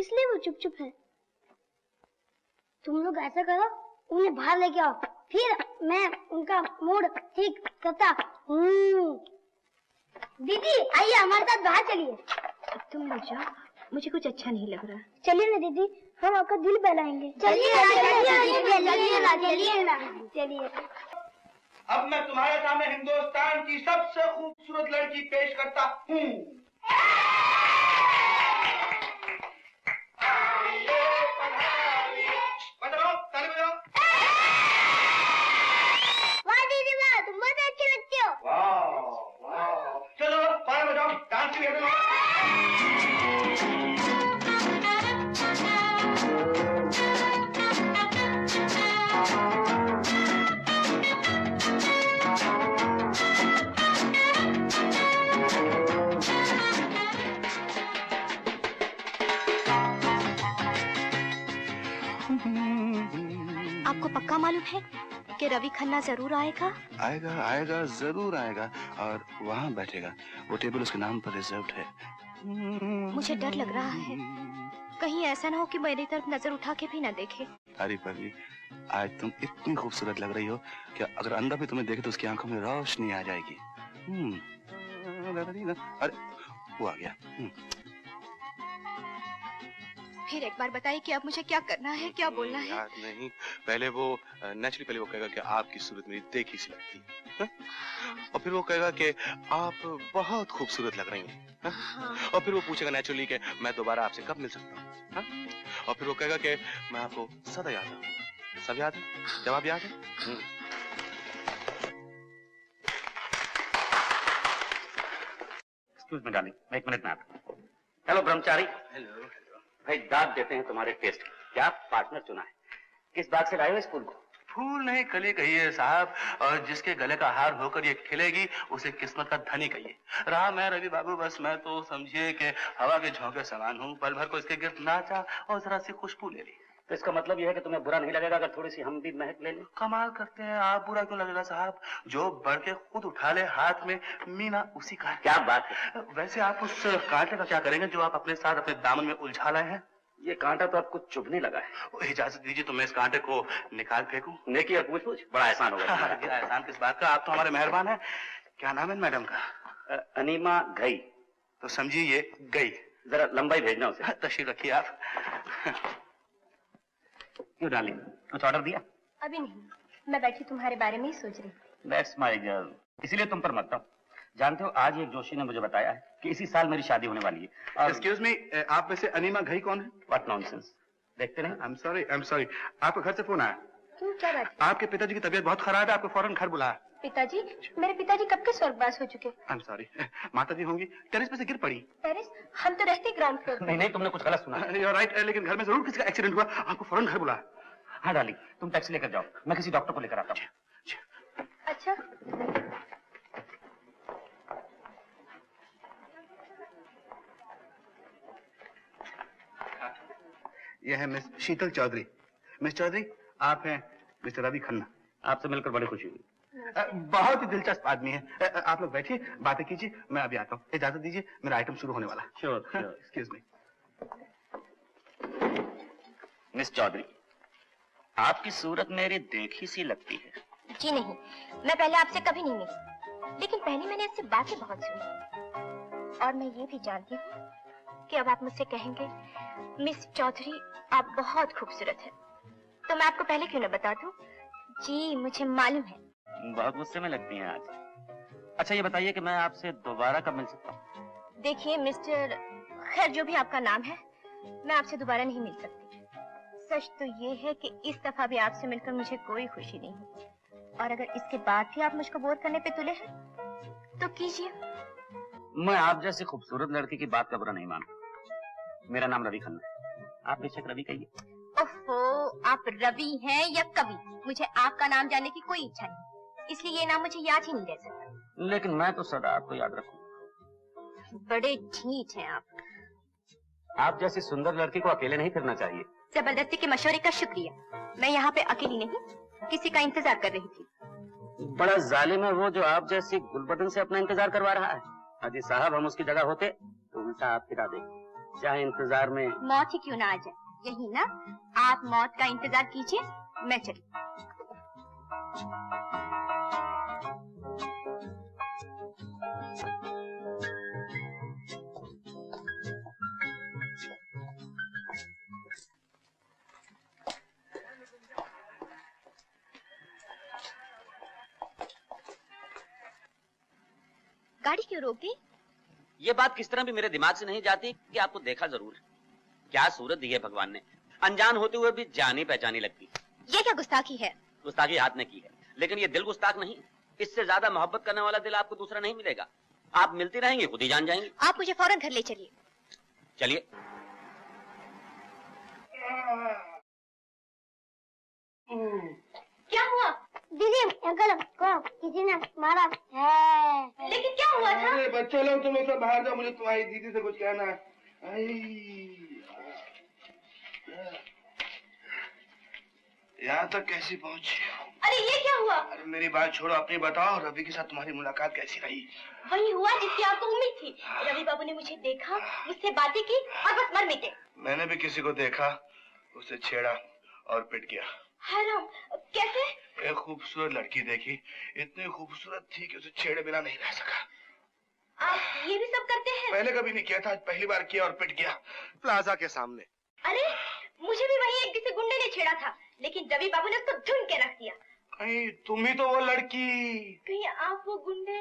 इसलिए वो चुप चुप है। तुम लोग ऐसा करो, उन्हें बाहर लेके आओ, फिर मैं उनका मूड ठीक करता हूँ। दीदी आइए हमारे साथ बाहर चलिए। तुम लोग जाओ, मुझे कुछ अच्छा नहीं लग रहा। चलिए ना दीदी, हम आपका दिल बहलाएंगे। चलिए चलिए। अब मैं तुम्हारे सामने हिंदुस्तान की सबसे खूबसूरत लड़की पेश करता हूँ। बजाओ, ताली बजाओ। वाह दीदी वाह, तुम बहुत अच्छी लगती हो। वाह वाह, चलो ताली बजाओ, डांस भी करो। आपको पक्का मालूम है कि रवि खन्ना जरूर आएगा? आएगा आएगा, जरूर आएगा और वहाँ बैठेगा। वो टेबल उसके नाम पर रिजर्व्ड है। मुझे डर लग रहा है, कहीं ऐसा ना हो कि मेरी तरफ नजर उठा के भी ना देखे। अरे परवी, आज तुम इतनी खूबसूरत लग रही हो कि अगर अंधा भी तुम्हें देखे तो उसकी आंखों में रोशनी आ जाएगी। अरे वो आ गया। फिर एक बार बताइए कि अब मुझे क्या करना है, क्या बोलना है? याद नहीं, पहले वो नेचुरली पहले वो कहेगा कि आपकी सूरत मेरी देखी सी लगती है, और फिर वो कहेगा कि आप बहुत खूबसूरत लग रही हैं, और फिर वो पूछेगा नेचुरली कि मैं दोबारा आपसे कब मिल सकता हूँ, और फिर वो कहेगा कि मैं आपको सदा याद रखूंगा। सब याद है? जवाब याद है? एक्सक्यूज मी डार्लिंग, मैं 1 मिनट में आता हूँ। हेलो ब्रह्मचारी। हेलो। भाई दाग देते हैं तुम्हारे टेस्ट। क्या पार्टनर चुना है? किस बाग से लाए हो इस फूल को? फूल नहीं, कली कहिए साहब, और जिसके गले का हार होकर ये खिलेगी उसे किस्मत का धनी कहिए। रहा मैं रवि बाबू, बस मैं तो समझिए कि हवा के झोंके समान हूँ। पल भर को इसके गिर्द नाचा और जरा सी खुशबू ले ली। तो इसका मतलब यह है कि तुम्हें बुरा नहीं लगेगा अगर थोड़ी सी हम भी महक ले लें? कमाल करते हैं आप, बुरा क्यों लगेगा साहब? जो बढ़ के खुद उठा ले हाथ में, मीना उसी का। क्या बात है? वैसे आप उस कांटे का क्या करेंगे जो आप अपने साथ अपने दामन में उलझा लाए हैं? ये कांटा तो आपको चुभने लगा है। इजाजत दीजिए तो मैं इस कांटे को निकाल फेंकूं। नेकी और पूछ पूछ बड़ा एहसान होगा। एहसान किस बात का, आप तो हमारे मेहरबान हैं। क्या नाम है मैडम का? अनीमा घई। तो समझिए ये गई। जरा लंबाई भेजना उसे। तशरीफ रखिए आप। क्यों डार्लिंग, कुछ ऑर्डर दिया? अभी नहीं, मैं बैठी तुम्हारे बारे में ही सोच रही थी। दैट्स माय गर्ल, इसीलिए तुम पर मरता हूँ। जानते हो आज एक जोशी ने मुझे बताया है कि इसी साल मेरी शादी होने वाली है। एक्सक्यूज मी, आप में से अनीमा घई कौन है? व्हाट नॉनसेंस, देखते नहीं? आई एम सॉरी, आपके घर से फोन आया। क्यों, क्या बात? आपके पिताजी की तबीयत बहुत खराब है, आपको फौरन घर बुलाया। पिताजी? मेरे पिताजी कब के स्वर्गवास हो चुके। आई एम सॉरी, माता जी होंगी, टेरेस पे से गिर पड़ी। टेरेस? हम तो रहते ग्राउंड फ्लोर। नहीं, तुमने कुछ गलत सुना। राइट, लेकिन घर में जरूर किसी का एक्सीडेंट हुआ, आपको फौरन घर बुलाया। हाँ डार्लिंग, तुम टैक्सी लेकर जाओ, मैं किसी डॉक्टर को लेकर आता हूँ। अच्छा। यह है मिस शीतल चौधरी। मिस चौधरी, आप हैं मिस्टर रवि खन्ना। आपसे मिलकर बड़ी खुशी हुई। बहुत ही दिलचस्प आदमी है। आप लोग बैठिए, बातें कीजिए, मैं अभी आता हूँ। इजाजत दीजिए, मेरा आइटम शुरू होने वाला है। Sure. Excuse me. Miss Chaudhary, आपकी सूरत मेरी देखी सी लगती है। जी नहीं, मैं पहले आपसे कभी नहीं मिली, लेकिन पहले मैंने इससे बातें बहुत सुनी, और मैं ये भी जानती हूँ कि अब आप मुझसे कहेंगे मिस चौधरी आप बहुत खूबसूरत है, तो मैं आपको पहले क्यों न बता दूं? जी मुझे मालूम है। बहुत गुस्से में लगती हैं आज। अच्छा ये बताइए कि मैं आपसे दोबारा कब मिल सकता हूँ? देखिए मिस्टर, खैर जो भी आपका नाम है, मैं आपसे दोबारा नहीं मिल सकती। सच तो ये है कि इस दफा भी आपसे मिलकर मुझे कोई खुशी नहीं हुई, और अगर इसके बाद भी आप मुझको बोर करने पे तुले हैं तो कीजिए। मैं आप जैसी खूबसूरत लड़की की बात का बुरा नहीं मानता। मेरा नाम रवि खन्ना है, आप बेशक रवि कहिए। ओफो, आप रवि हैं या कवि, मुझे आपका नाम जानने की कोई इच्छा नहीं, इसलिए ये नाम मुझे याद ही नहीं रह सकता। लेकिन मैं तो सदा आपको याद रखूंगा। बड़े ढीठ हैं आप जैसी सुंदर लड़की को अकेले नहीं फिरना चाहिए। जबरदस्ती के मशवरे का शुक्रिया, मैं यहाँ पे अकेली नहीं, किसी का इंतजार कर रही थी। बड़ा जालिम है वो जो आप जैसी गुलबदन से अपना इंतजार करवा रहा है। अजी साहब, हम उसकी जगह होते तो उल्टा आप फिरा देंगे। चाहे इंतजार में मौत ही क्यों ना आ जाए, यही ना? आप मौत का इंतजार कीजिए, मैं चली। गाड़ी क्यों रोक दी? ये बात किस तरह भी मेरे दिमाग से नहीं जाती कि आपको देखा जरूर है। क्या सूरत दी है भगवान ने, अनजान होते हुए भी जानी पहचानी लगती। ये क्या गुस्ताखी है? गुस्ताखी हाथ ने की है, लेकिन ये दिल गुस्ताख नहीं। इससे ज्यादा मोहब्बत करने वाला दिल आपको दूसरा नहीं मिलेगा। आप मिलती रहेंगे, खुद ही जान जाएंगे। आप मुझे फौरन घर ले चलिए। चलिए। क्या हुआ? दीदी अंकल को किसी ने मारा है। लेकिन क्या हुआ था? अरे बच्चे लोग तुम लोग सब बाहर जाओ, मुझे तुम्हारी दीदी से कुछ कहना है। यहाँ तक कैसी पहुँची? अरे ये क्या हुआ? अरे मेरी बात छोड़ो, अपनी बताओ, रवि के साथ तुम्हारी मुलाकात कैसी रही? वही हुआ जिसकी आपको उम्मीद थी। रवि बाबू ने मुझे देखा, मुझसे बातें की और बस मर मिटे। मैंने भी किसी को देखा, उसे छेड़ा और पिट गया। हराम, कैसे? एक खूबसूरत लड़की देखी, इतनी खूबसूरत थी कि उसे छेड़े बिना नहीं रह सका। आप ये भी सब करते हैं? पहले कभी नहीं किया था, आज पहली बार किया और पिट गया प्लाजा के सामने। अरे मुझे भी वही एक किसी गुंडे ने छेड़ा था, लेकिन रवि बाबू ने उसको ढूंढ के रख दिया। कहीं तुम ही तो वो लड़की? कहीं आप वो गुंडे?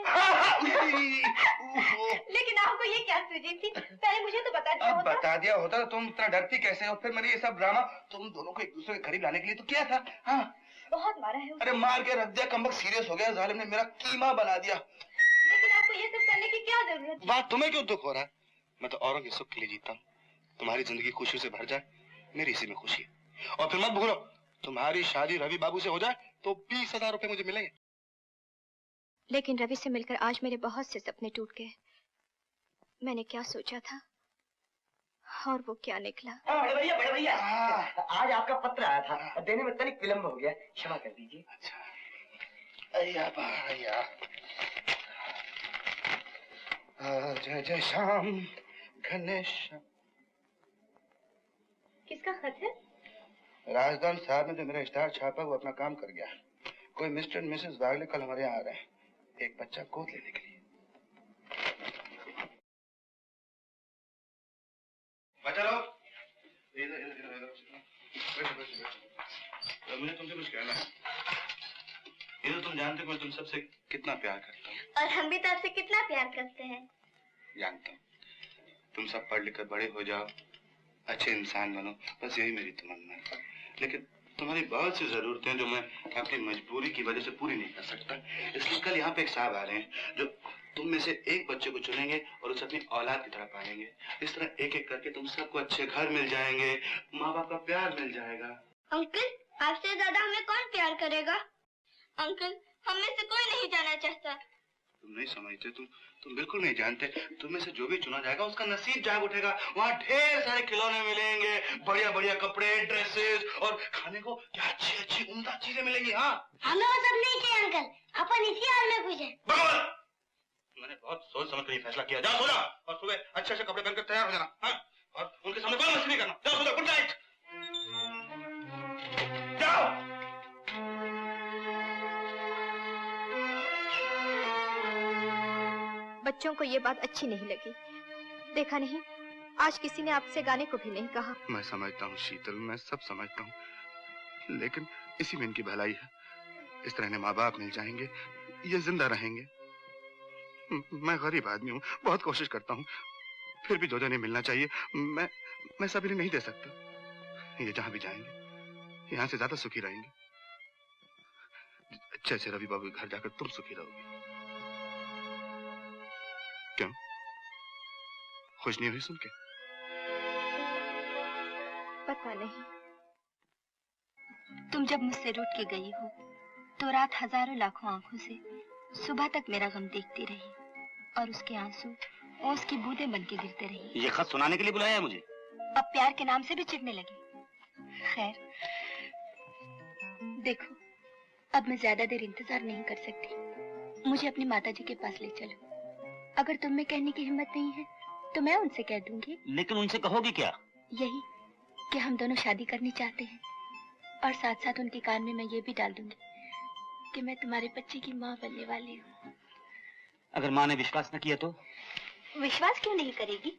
लेकिन आपको ये क्या सूझी थी? पहले मुझे तो बता दिया होता। बता दिया होता तो तुम इतना डरती कैसे? और फिर मैंने ये सब ड्रामा तुम दोनों को एक दूसरे के करीब लाने के लिए तो किया था। हाँ बहुत मारा है उसे। अरे मार के रख दिया, कमबख्त सीरियस हो गया, जालिम ने मेरा कीमा बना दिया। लेकिन आपको ये सब करने की क्या जरूरत है? बात तुम्हें क्यों दुख हो रहा है? मैं तो औरों के सुख के लिए जीता हूँ। तुम्हारी जिंदगी खुशी से भर जाए, मेरी इसी में खुशी है। और फिर मत भूलो, तुम्हारी शादी रवि बाबू से हो जाए तो 20,000 रुपए मुझे मिलेंगे। लेकिन रवि से मिलकर आज मेरे बहुत से सपने टूट गए। मैंने क्या सोचा था और वो क्या निकला। बड़े भैया आज आपका पत्र आया था, देने में तनिक विलम्ब हो गया, क्षमा कर दीजिए। अच्छा भैया, जय जय श्याम गणेश। किसका खत है? राजदान साहब ने जो मेरा स्टार छापा वो अपना काम कर गया। कोई मिस्टर एंड मिसेस वागले कल हमारे यहाँ आ रहे हैं, एक बच्चा गोद लेने के लिए। बच्चा लोग मुझे तुमसे कुछ कहना है। ये तो तुम जानते हो मैं तुम सबसे कितना प्यार करता हूँ। और हम भी तो आपसे कितना प्यार करते हैं। जानता हूँ, तुम सब पढ़ लिख कर बड़े हो जाओ, अच्छे इंसान बनो, बस यही मेरी तमन्ना है। लेकिन तुम्हारी बहुत सी जरूरतें जो मैं अपनी मजबूरी की वजह से पूरी नहीं कर सकता, इसलिए कल यहाँ पे एक साहब आ रहे हैं जो तुम में से एक बच्चे को चुनेंगे और उसे अपनी औलाद की तरह पालेंगे। इस तरह एक एक करके तुम सबको अच्छे घर मिल जाएंगे, माँ बाप का प्यार मिल जाएगा। अंकल आपसे ज्यादा हमें कौन प्यार करेगा? अंकल हम में से कोई नहीं जाना चाहता। तुम नहीं समझते, तुम बिल्कुल नहीं जानते। तुम में से जो भी चुना जाएगा उसका नसीब जाग उठेगा। वहाँ ढेर सारे खिलौने मिलेंगे, बढ़िया बढ़िया कपड़े, ड्रेसेस और खाने को क्या अच्छी अच्छी उम्दा चीजें मिलेंगी। हाँ हमें वो सब नहीं चाहिए अंकल, अपन इसी हाल में पूछे। भगवान, मैंने बहुत सोच समझ कर ये फैसला किया। जाओ सो जाओ और सुबह अच्छे से कपड़े पहनकर तैयार हो जाना। हाँ? और उनके सामने कोई मस्ती नहीं करना। जाओ सो जाओ, गुड नाइट। जाओ। बच्चों को ये बात अच्छी नहीं लगी। देखा नहीं, आज किसी ने आपसे गाने को भी नहीं कहा। मैं समझता हूँ शीतल, मैं सब समझता हूँ, लेकिन इसी में इनकी भलाई है। इस तरह माँ बाप मिल जाएंगे, ये जिंदा रहेंगे। मैं गरीब आदमी हूँ, बहुत कोशिश करता हूँ, फिर भी जो नहीं मिलना चाहिए मैं सभी नहीं दे सकता। ये जहाँ भी जाएंगे यहाँ से ज्यादा सुखी रहेंगे। जैसे रवि बाबू के घर जाकर तुम सुखी रहोगी। क्यों, खुश नहीं हुई सुन के? पता नहीं। तुम जब मुझसे रूठ के गई हो तो रात हजारों लाखों आंखों से सुबह तक मेरा गम देखती रही और उसके आंसू ओस की बूंदें बन के गिरते रही। ये खत सुनाने के लिए बुलाया है मुझे? अब प्यार के नाम से भी चिढ़ने लगे। खैर देखो, अब मैं ज्यादा देर इंतजार नहीं कर सकती। मुझे अपनी माताजी के पास ले चलो। अगर तुम में कहने की हिम्मत नहीं है तो मैं उनसे कह दूंगी। लेकिन उनसे कहोगी क्या? यही कि हम दोनों शादी करनी चाहते हैं, और साथ साथ उनके कान में मैं ये भी डाल दूंगी कि मैं तुम्हारे बच्चे की माँ बनने वाली हूँ। अगर माँ ने विश्वास न किया तो? विश्वास क्यों नहीं करेगी?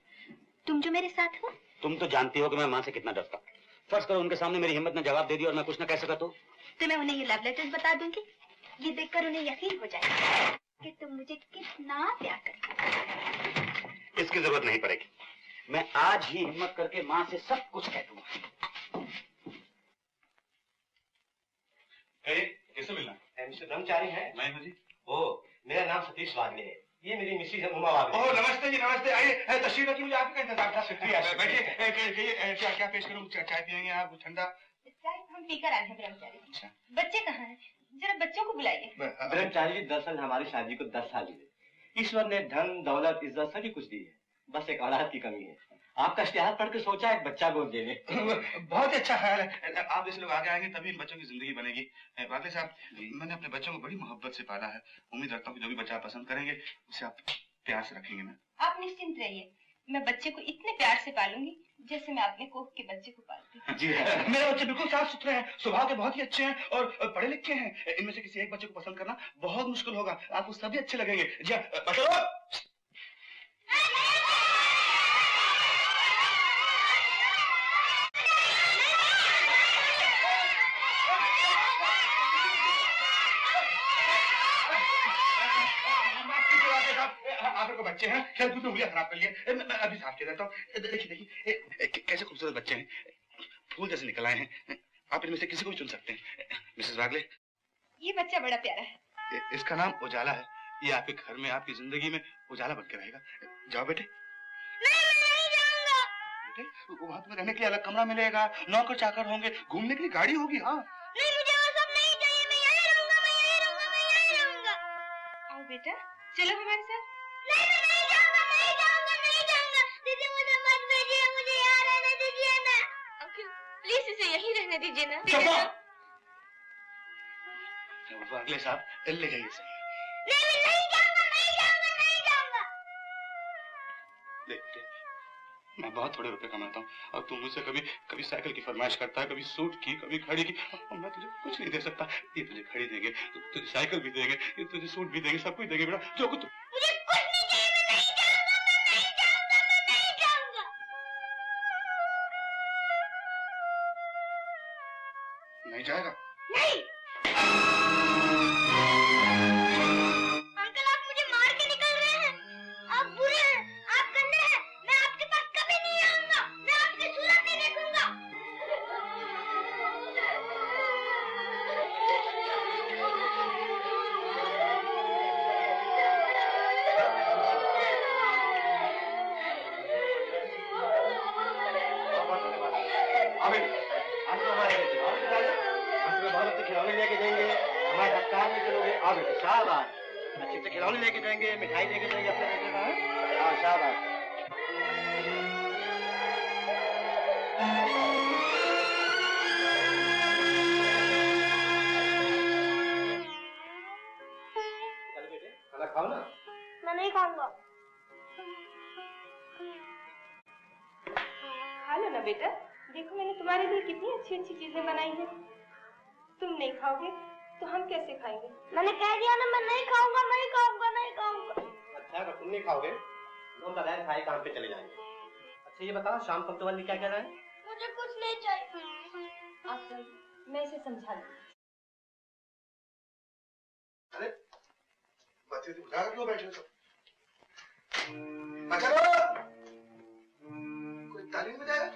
तुम जो मेरे साथ हो। तुम तो जानती हो कि मैं माँ से कितना डरता हूँ। फर्ज करो उनके सामने मेरी हिम्मत ने जवाब दे दिया और मैं कुछ न कह सका तो मैं उन्हें ये लव लेटर्स बता दूंगी। ये देखकर उन्हें यकीन हो जाएगा कि तुम मुझे कितना प्यार करते। इसकी जरूरत नहीं पड़ेगी। मैं आज ही हिम्मत करके माँ से सब कुछ कह दूंगा। कैसे मिलना? मिस्टर ब्रह्मचारी हैं? मैं हूँ जी। ओ, मेरा नाम सतीश वागले है। ये मेरी मिसेज उमा वागले। ओह नमस्ते जी, नमस्ते। आइए तशरीफ रखिए, मुझे आपका इंतजार था। शुक्रिया। बैठिए। क्या पेश करूँ? चाय पियेंगे आप? ठंडा? हम पीकर आए हैं ब्रह्मचारी। अच्छा। बच्चे कहाँ हैं? जरा बच्चों को बुलाइए। ब्रह्मचारी जी, दरअसल हमारी शादी को 10 साल हुए। ईश्वर ने धन दौलत इज्जत सभी कुछ दी है, बस एक औलाद की कमी है। आपका इश्तिहार पढ़ के सोचा एक बच्चा गोद दे ले। बहुत अच्छा ख्याल है। आप जैसे लोग आगे आएंगे तभी इन बच्चों की जिंदगी बनेगी। वाकई साहब, मैंने अपने बच्चों को बड़ी मोहब्बत से पाला है। उम्मीद रखता हूँ कि जो भी बच्चा आप पसंद करेंगे उसे आप प्यार से रखेंगे ना? आप निश्चिंत रहिए, मैं बच्चे को इतने प्यार से पालूंगी जैसे मैं अपने कोख के बच्चे को पालती हूँ। जी हाँ। मेरे बच्चे बिल्कुल साफ सुथरे हैं, स्वभाव के बहुत ही अच्छे हैं और पढ़े लिखे हैं। इनमें से किसी एक बच्चे को पसंद करना बहुत मुश्किल होगा। आपको सभी अच्छे लगेंगे। जी हाँ। आखिर को बच्चे हैं, खेल कूद में उंगलियां खराब कर लिए। मैं अभी साफ कर देता हूँ। देखिए कैसे खूबसूरत बच्चे हैं, फूल जैसे निकल आए हैं। आप इनमें से किसी को भी चुन सकते हैं। मिसेस वागले, ये बच्चा बड़ा प्यारा है। इसका नाम उजाला है। ये आपके घर में, आपकी जिंदगी में उजाला बनकर रहेगा। जाओ बेटे। नहीं जाऊंगा। बेटे, वहाँ तुम्हें रहने के लिए अलग कमरा मिलेगा, नौकर चाकर होंगे, घूमने के लिए गाड़ी होगी। हाँ नहीं, मुझे वो सब नहीं चाहिए। मैं यहीं रहूंगा, मैं यहीं रहूंगा, मैं यहीं रहूंगा। आओ बेटा, चलो हमारे साथ। नहीं, मैं नहीं जाऊंगा, नहीं जाऊंगा, नहीं जाऊंगा। दीदी मुझे मत भेजिए, मुझे यहाँ रहने दीजिए ना। अंकल प्लीज इसे यहीं रहने दीजिए ना। वागले साहब, ले जाइए सही। नहीं, मैं नहीं जाऊंगा, नहीं जाऊंगा, नहीं जाऊंगा। देखते, मैं बहुत थोड़े रुपए कमाता हूँ और तू मुझसे कभी साइकिल की फरमाइश करता है, कभी सूट की, कभी घड़ी की, और मैं तुझे कुछ नहीं दे सकता। ये तुझे घड़ी देंगे, तुझे साइकिल भी देंगे, ये तुझे सूट भी देंगे, सब कुछ देंगे बेटा, जो कुछ। मुझे कुछ नहीं चाहिए। मैं नहीं जाऊंगा, मैं नहीं जाऊंगा, मैं नहीं जाऊंगा। नहीं जाएगा? नहीं। अंकल, आप मुझे मार के निकल रहे हैं। आप बुरे हैं, आप गंदे हैं। मैं आपके पास कभी नहीं आऊंगा। मैं आपकी सूरत नहीं देखूंगा। खिलौने लेके जाएंगे, हमारे साथ कार में चलोगे। आओ बेटे, शाबाश। अच्छे से खिलौने लेके जाएंगे, मिठाई लेके जाएंगे अपने बेटे का। हाँ शाबाश। चल बेटे, खाना खाओ ना। मैं नहीं खाऊंगा। खा लो ना बेटा, देखो मैंने तुम्हारे लिए कितनी अच्छी अच्छी चीजें बनाई हैं। तुम नहीं खाओगे तो हम कैसे खाएंगे? मैंने कह दिया ना, मैं नहीं खाऊंगा, नहीं खाऊंगा, नहीं खाऊंगा। अच्छा, अगर तुम नहीं खाओगे तो हम बगैर खाए काम पे चले जाएंगे। अच्छा ये बताओ, शाम तक तो वाली क्या कह रहा है? मुझे कुछ नहीं चाहिए। आप मैं इसे समझा लूंगी। अरे बच्चे तो बुझा क्यों बैठे सब? अच्छा, कोई ताली नहीं बजाया?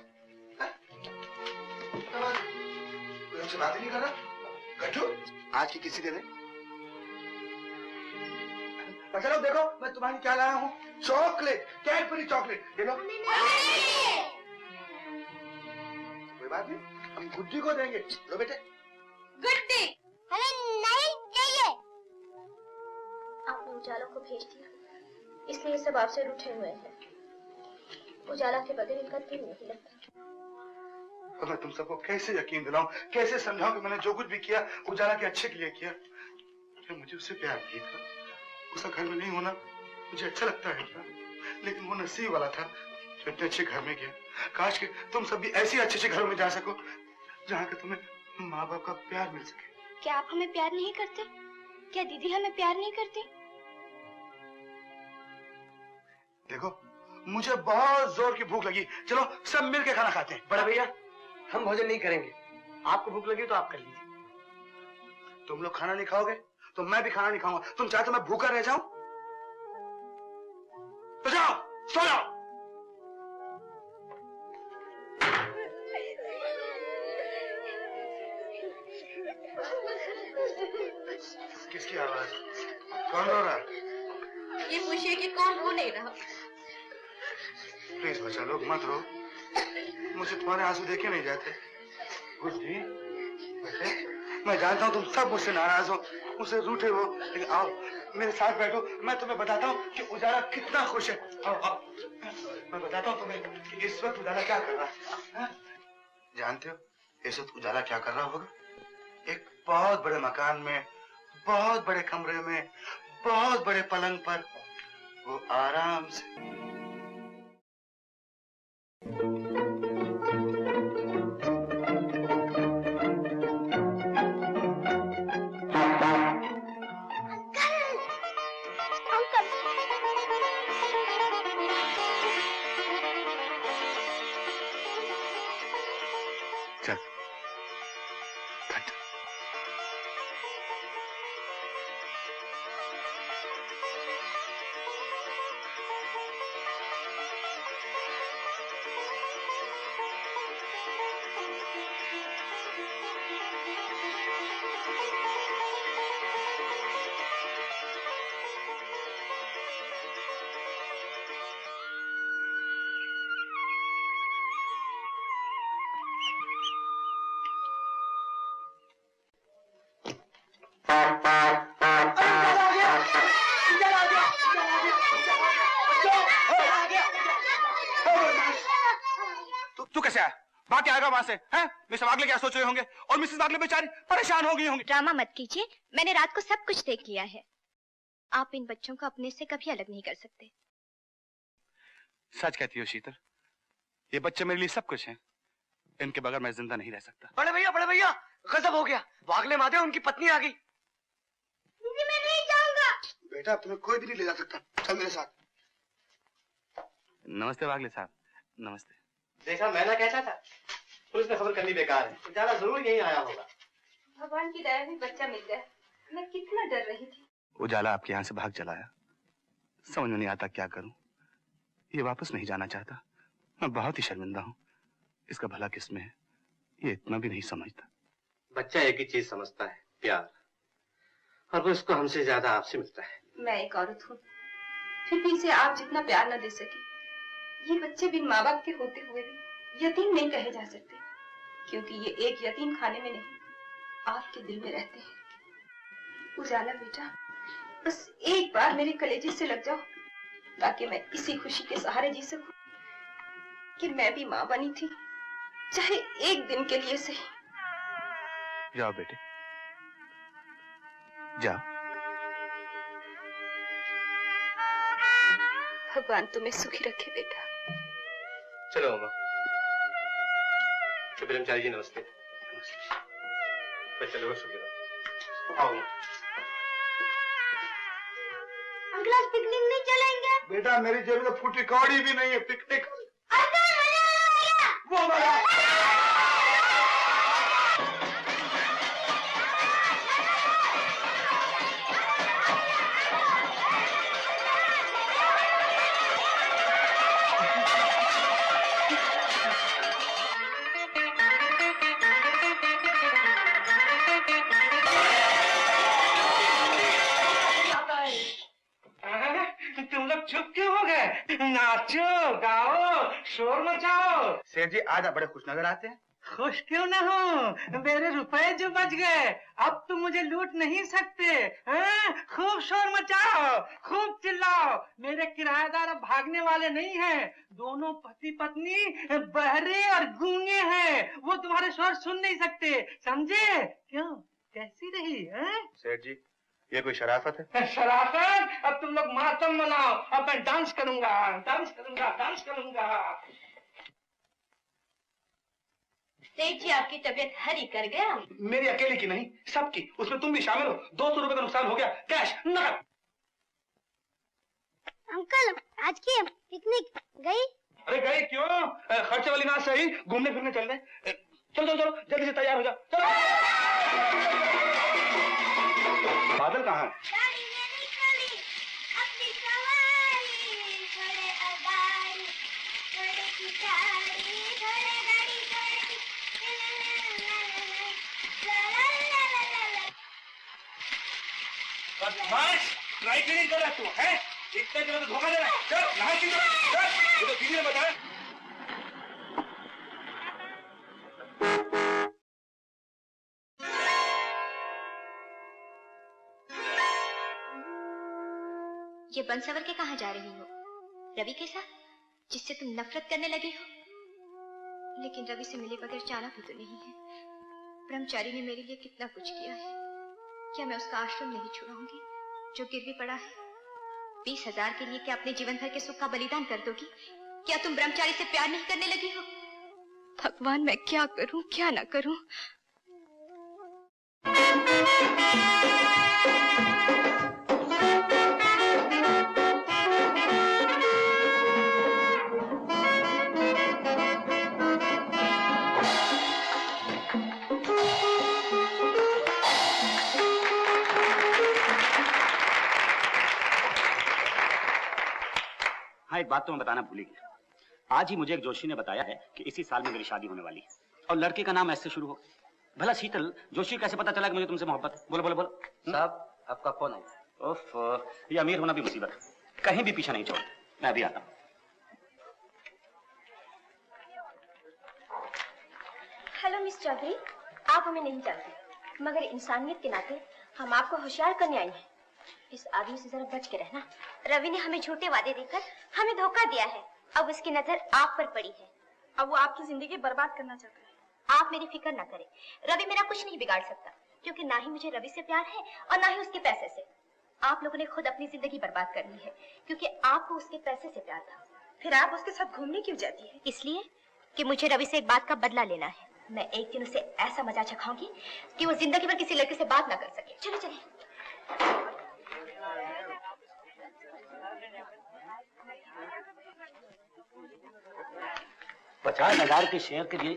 कोई हमसे बात ही नहीं कर रहा? गट्टू, आज की किसी दिन है? चलो देखो, मैं तुम्हारी क्या लाया हूँ, चॉकलेट, कैडबरी चॉकलेट। देखो, कोई बात नहीं, हम गुड्डी को देंगे। लो बेटे। गुड्डी हमें नहीं चाहिए। आपने उजाला को भेज दिया, इसलिए सब आपसे रूठे हुए हैं। उजाला के बगैर इनका दिल नहीं लगता। और मैं तुम सबको कैसे यकीन दिलाऊं, कैसे समझाऊं कि मैंने जो कुछ भी किया उजाला के अच्छे के लिए किया। मुझे उससे प्यार नहीं था, उसका घर में नहीं होना मुझे अच्छा लगता है क्या? लेकिन वो नसीब वाला था जो इतने अच्छे घर में गया। काश कि तुम सब भी ऐसे अच्छे घरों में जा सको जहाँ के तुम्हें माँ बाप का प्यार मिल सके। क्या आप हमें प्यार नहीं करते? क्या दीदी हमें प्यार नहीं करती? देखो मुझे बहुत जोर की भूख लगी, चलो सब मिल के खाना खाते हैं। बड़ा भैया हम भोजन नहीं करेंगे, आपको भूख लगी तो आप कर लीजिए। तुम लोग खाना नहीं खाओगे तो मैं भी खाना नहीं खाऊंगा। तुम चाहते मैं भूखा रह जाऊं? तो जाओ सो जाओ। किसकी आवाज? कौन रो रहा है? ये पूछिए कि कौन रो नहीं रहा। प्लीज बच्चा लोग मत रो, मुझे तुम्हारे आंसू देखे नहीं जाते। गुड्डी बेटे, मैं जानता हूँ तुम सब मुझसे नाराज हो, मुझसे रूठे हो, लेकिन आओ मेरे साथ बैठो, मैं तुम्हें बताता हूँ कि उजाला कितना खुश है। आओ आओ, मैं बताता हूँ तुम्हें कि इस वक्त उजाला क्या कर रहा है। जानते हो इस वक्त उजाला क्या कर रहा होगा? एक बहुत बड़े मकान में, बहुत बड़े कमरे में, बहुत बड़े पलंग पर वो आराम से मिस्टर वागले क्या सोच रहे होंगे और मिसेस वागले बेचारी परेशान हो गई होंगी। ड्रामा मत कीजिए, मैंने रात को सब कुछ देख लिया है। आप इन बच्चों को अपने से कभी अलग नहीं कर सकते। सच कहती हो शीतल, ये बच्चे मेरे लिए सब कुछ हैं। इनके बगैर मैं जिंदा नहीं रह सकता। बड़े भैया गजब हो गया, वागले माधव उनकी पत्नी आ गई। दीदी मैं नहीं जाऊंगा। बेटा तुम्हें कोई भी नहीं ले जा सकता, चल मेरे साथ। नमस्ते वागले साहब। नमस्ते। देखा मैं ना कहता था, पुलिस ने खबर करनी बेकार है। उजाला जरूर यहीं आया होगा। भगवान की दया से बच्चा मिल गया। मैं कितना डर रही थी। उजाला आपके यहाँ से भाग चला आया, समझ में नहीं आता क्या करूं। ये वापस नहीं जाना चाहता, मैं बहुत ही शर्मिंदा हूँ। इसका भला किसमें है ये इतना भी नहीं समझता। बच्चा एक ही चीज समझता है, प्यार, और वो इसको हमसे ज्यादा आपसे मिलता है। मैं एक औरत हूँ, फिर भी इसे आप जितना प्यार न दे सके। ये बच्चे बिन माँ बाप के होते हुए भी यतीम नहीं कहे जा सकते, क्योंकि ये एक यतीम खाने में नहीं, आपके दिल में रहते हैं। उजाला बेटा, बस एक बार मेरे कलेजे से लग जाओ, ताकि मैं इसी खुशी के सहारे जी सकूं कि मैं भी माँ बनी थी, चाहे एक दिन के लिए सही। जाओ बेटे, जाओ। भगवान तुम्हें सुखी रखे बेटा। चलो अम्मा। ब्रह्मचारी जी नमस्ते। बच्चे लोगों शुक्र आओ। अंकल आज पिकनिक नहीं चलेंगे? बेटा मेरी जेब में फूटी कौड़ी भी नहीं है, पिकनिक वो नाचो गाओ शोर मचाओ। सेठ जी आज आप बड़े खुश नजर आते हैं। खुश क्यों ना हो, मेरे रुपए जो बच गए, अब तुम मुझे लूट नहीं सकते। खूब शोर मचाओ, खूब चिल्लाओ। मेरे किराएदार अब भागने वाले नहीं हैं, दोनों पति पत्नी बहरे और गूंगे हैं, वो तुम्हारे शोर सुन नहीं सकते, समझे? क्यों, कैसी रही? सेठ जी ये कोई शराफत है? शराफत? अब तुम लोग मातम मनाओ, अब मैं डांस करूंगा, डांस करूंगा, डांस करूंगा। सेठ जी, आपकी तबीयत हरी कर गया। मेरी अकेले की नहीं, सबकी। उसमें तुम भी शामिल हो। 200 रुपए का नुकसान हो गया, कैश नकद। अंकल, आज की पिकनिक गई? अरे गए क्यों? खर्चे वाली ना सही, घूमने फिरने चल रहे। चलो चलो चलो, जल्दी से तैयार हो जाओ, चलो। बादल कहाँ है? ड्राई क्लीनिंग कर रहा तू है? इतने दिनों तो धोखा दे रहा है। चल नहा के चल, ये तो दीदी ने बताया। ये बंसवर के कहाँ जा रही हो? रवि के साथ, जिससे तुम नफरत करने लगी हो? लेकिन रवि से मिले बगैर जाना भी तो नहीं है। ब्रह्मचारी ने मेरे लिए कितना कुछ किया है, क्या मैं उसका आश्रम नहीं छुड़ाऊंगी जो गिरवी पड़ा है? 20,000 के लिए क्या अपने जीवन भर के सुख का बलिदान कर दोगी? क्या तुम ब्रह्मचारी से प्यार नहीं करने लगी हो? भगवान, मैं क्या करूं क्या ना करूं? हाँ, एक बात तो मैं बताना भूल ही गया। आज ही मुझे एक जोशी ने बताया है कि इसी साल में मेरी शादी होने वाली है और लड़के का नाम ऐसे शुरू हो। भला शीतल, जोशी कैसे पता चला कि मुझे तुमसे मोहब्बत है? बोलो बोलो बोलो। साहब, आपका फोन है। ओफ, ये अमीर होना भी मुसीबत है, कहीं भी पीछे नहीं छोड़। मैं अभी आता हूँ। हेलो मिस चौधरी, आप हमें नहीं जानते, मगर इंसानियत के नाते हम आपको होशियार करने आए हैं। इस आदमी से जरा बच के रहना। रवि ने हमें झूठे वादे देकर हमें धोखा दिया है। अब उसकी नजर आप पर पड़ी है। अब वो आपकी जिंदगी बर्बाद करना चाहता है। आप मेरी फिक्र ना करें, रवि मेरा कुछ नहीं बिगाड़ सकता, क्योंकि ना ही मुझे रवि से प्यार है और ना ही उसके पैसे से। आप लोगों ने खुद अपनी जिंदगी बर्बाद कर ली है, क्योंकि आपको उसके पैसे से प्यार था। फिर आप उसके साथ घूमने क्यों जाती है? इसलिए कि मुझे रवि से एक बात का बदला लेना है। मैं एक दिन उसे ऐसा मजा चखाऊंगी कि वो जिंदगी भर किसी लड़के से बात ना कर सके। चलिए चलिए। 50,000 के शेयर के लिए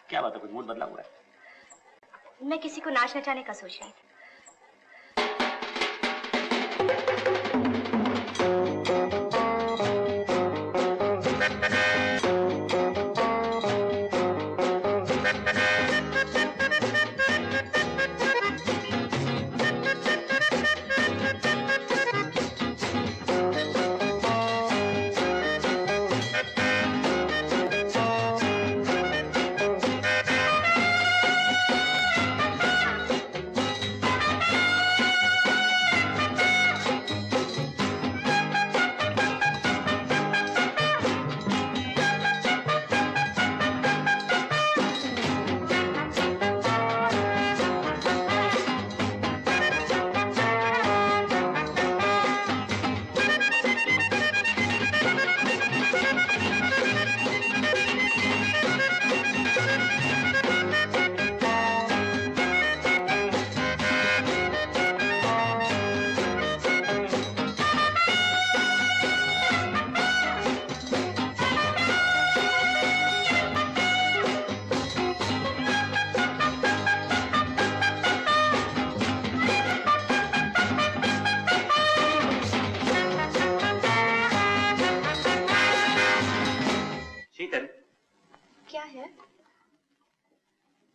क्या बात है? कुछ मूड बदला हुआ है? मैं किसी को नाच नचाने का सोच रही थी।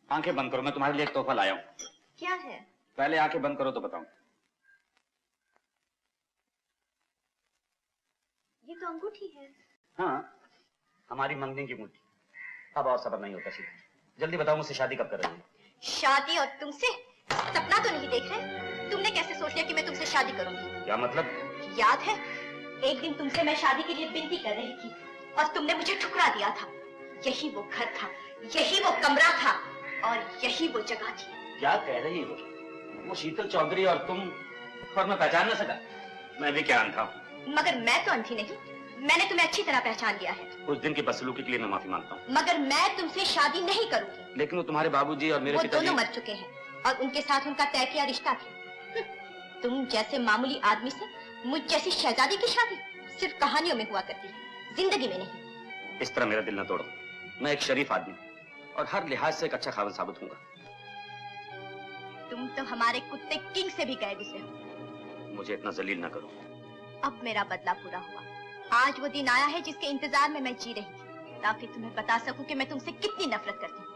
आंखें बंद करो, मैं तुम्हारे लिए एक तोहफा लाया हूँ। क्या है? पहले आंखें बंद करो तो बताऊं। ये तो अंगूठी है। हाँ, हमारी मंगनी की अंगूठी। अब और सब्र नहीं होता सीधा, जल्दी बताओ मुझसे शादी कब कर रही है? शादी और तुमसे? सपना तो नहीं देख रहे? तुमने कैसे सोच लिया कि मैं तुमसे शादी करूंगी? क्या मतलब? याद है एक दिन तुमसे मैं शादी के लिए विनती कर रही थी और तुमने मुझे ठुकरा दिया था। यही वो घर था, यही वो कमरा था और यही वो जगह थी। क्या कह रही हो? वो शीतल चौधरी और तुम, और मैं पहचान न सका। मैं भी क्या अंधा हूँ। मगर मैं तो अंधी नहीं, मैंने तुम्हें अच्छी तरह पहचान लिया है। उस दिन की बदसलूकी के लिए मैं माफी मांगता हूँ। मगर मैं तुमसे शादी नहीं करूंगी। लेकिन वो तुम्हारे बाबूजी और मेरे पिताजी दोनों मर चुके हैं और उनके साथ उनका तय किया रिश्ता था। तुम जैसे मामूली आदमी से मुझ जैसी शहजादी की शादी सिर्फ कहानियों में हुआ करती है, जिंदगी में नहीं। इस तरह मेरा दिल न तोड़ो। मैं एक शरीफ आदमी और हर लिहाज से एक अच्छा खावन साबित होऊंगा। तुम तो हमारे कुत्ते किंग से भी गए गुजरे हो। मुझे इतना जलील न करो। अब मेरा बदला पूरा हुआ। आज वो दिन आया है जिसके इंतजार में मैं जी रही थी, ताकि तुम्हें बता सकूं कि मैं तुमसे कितनी नफरत करती हूँ।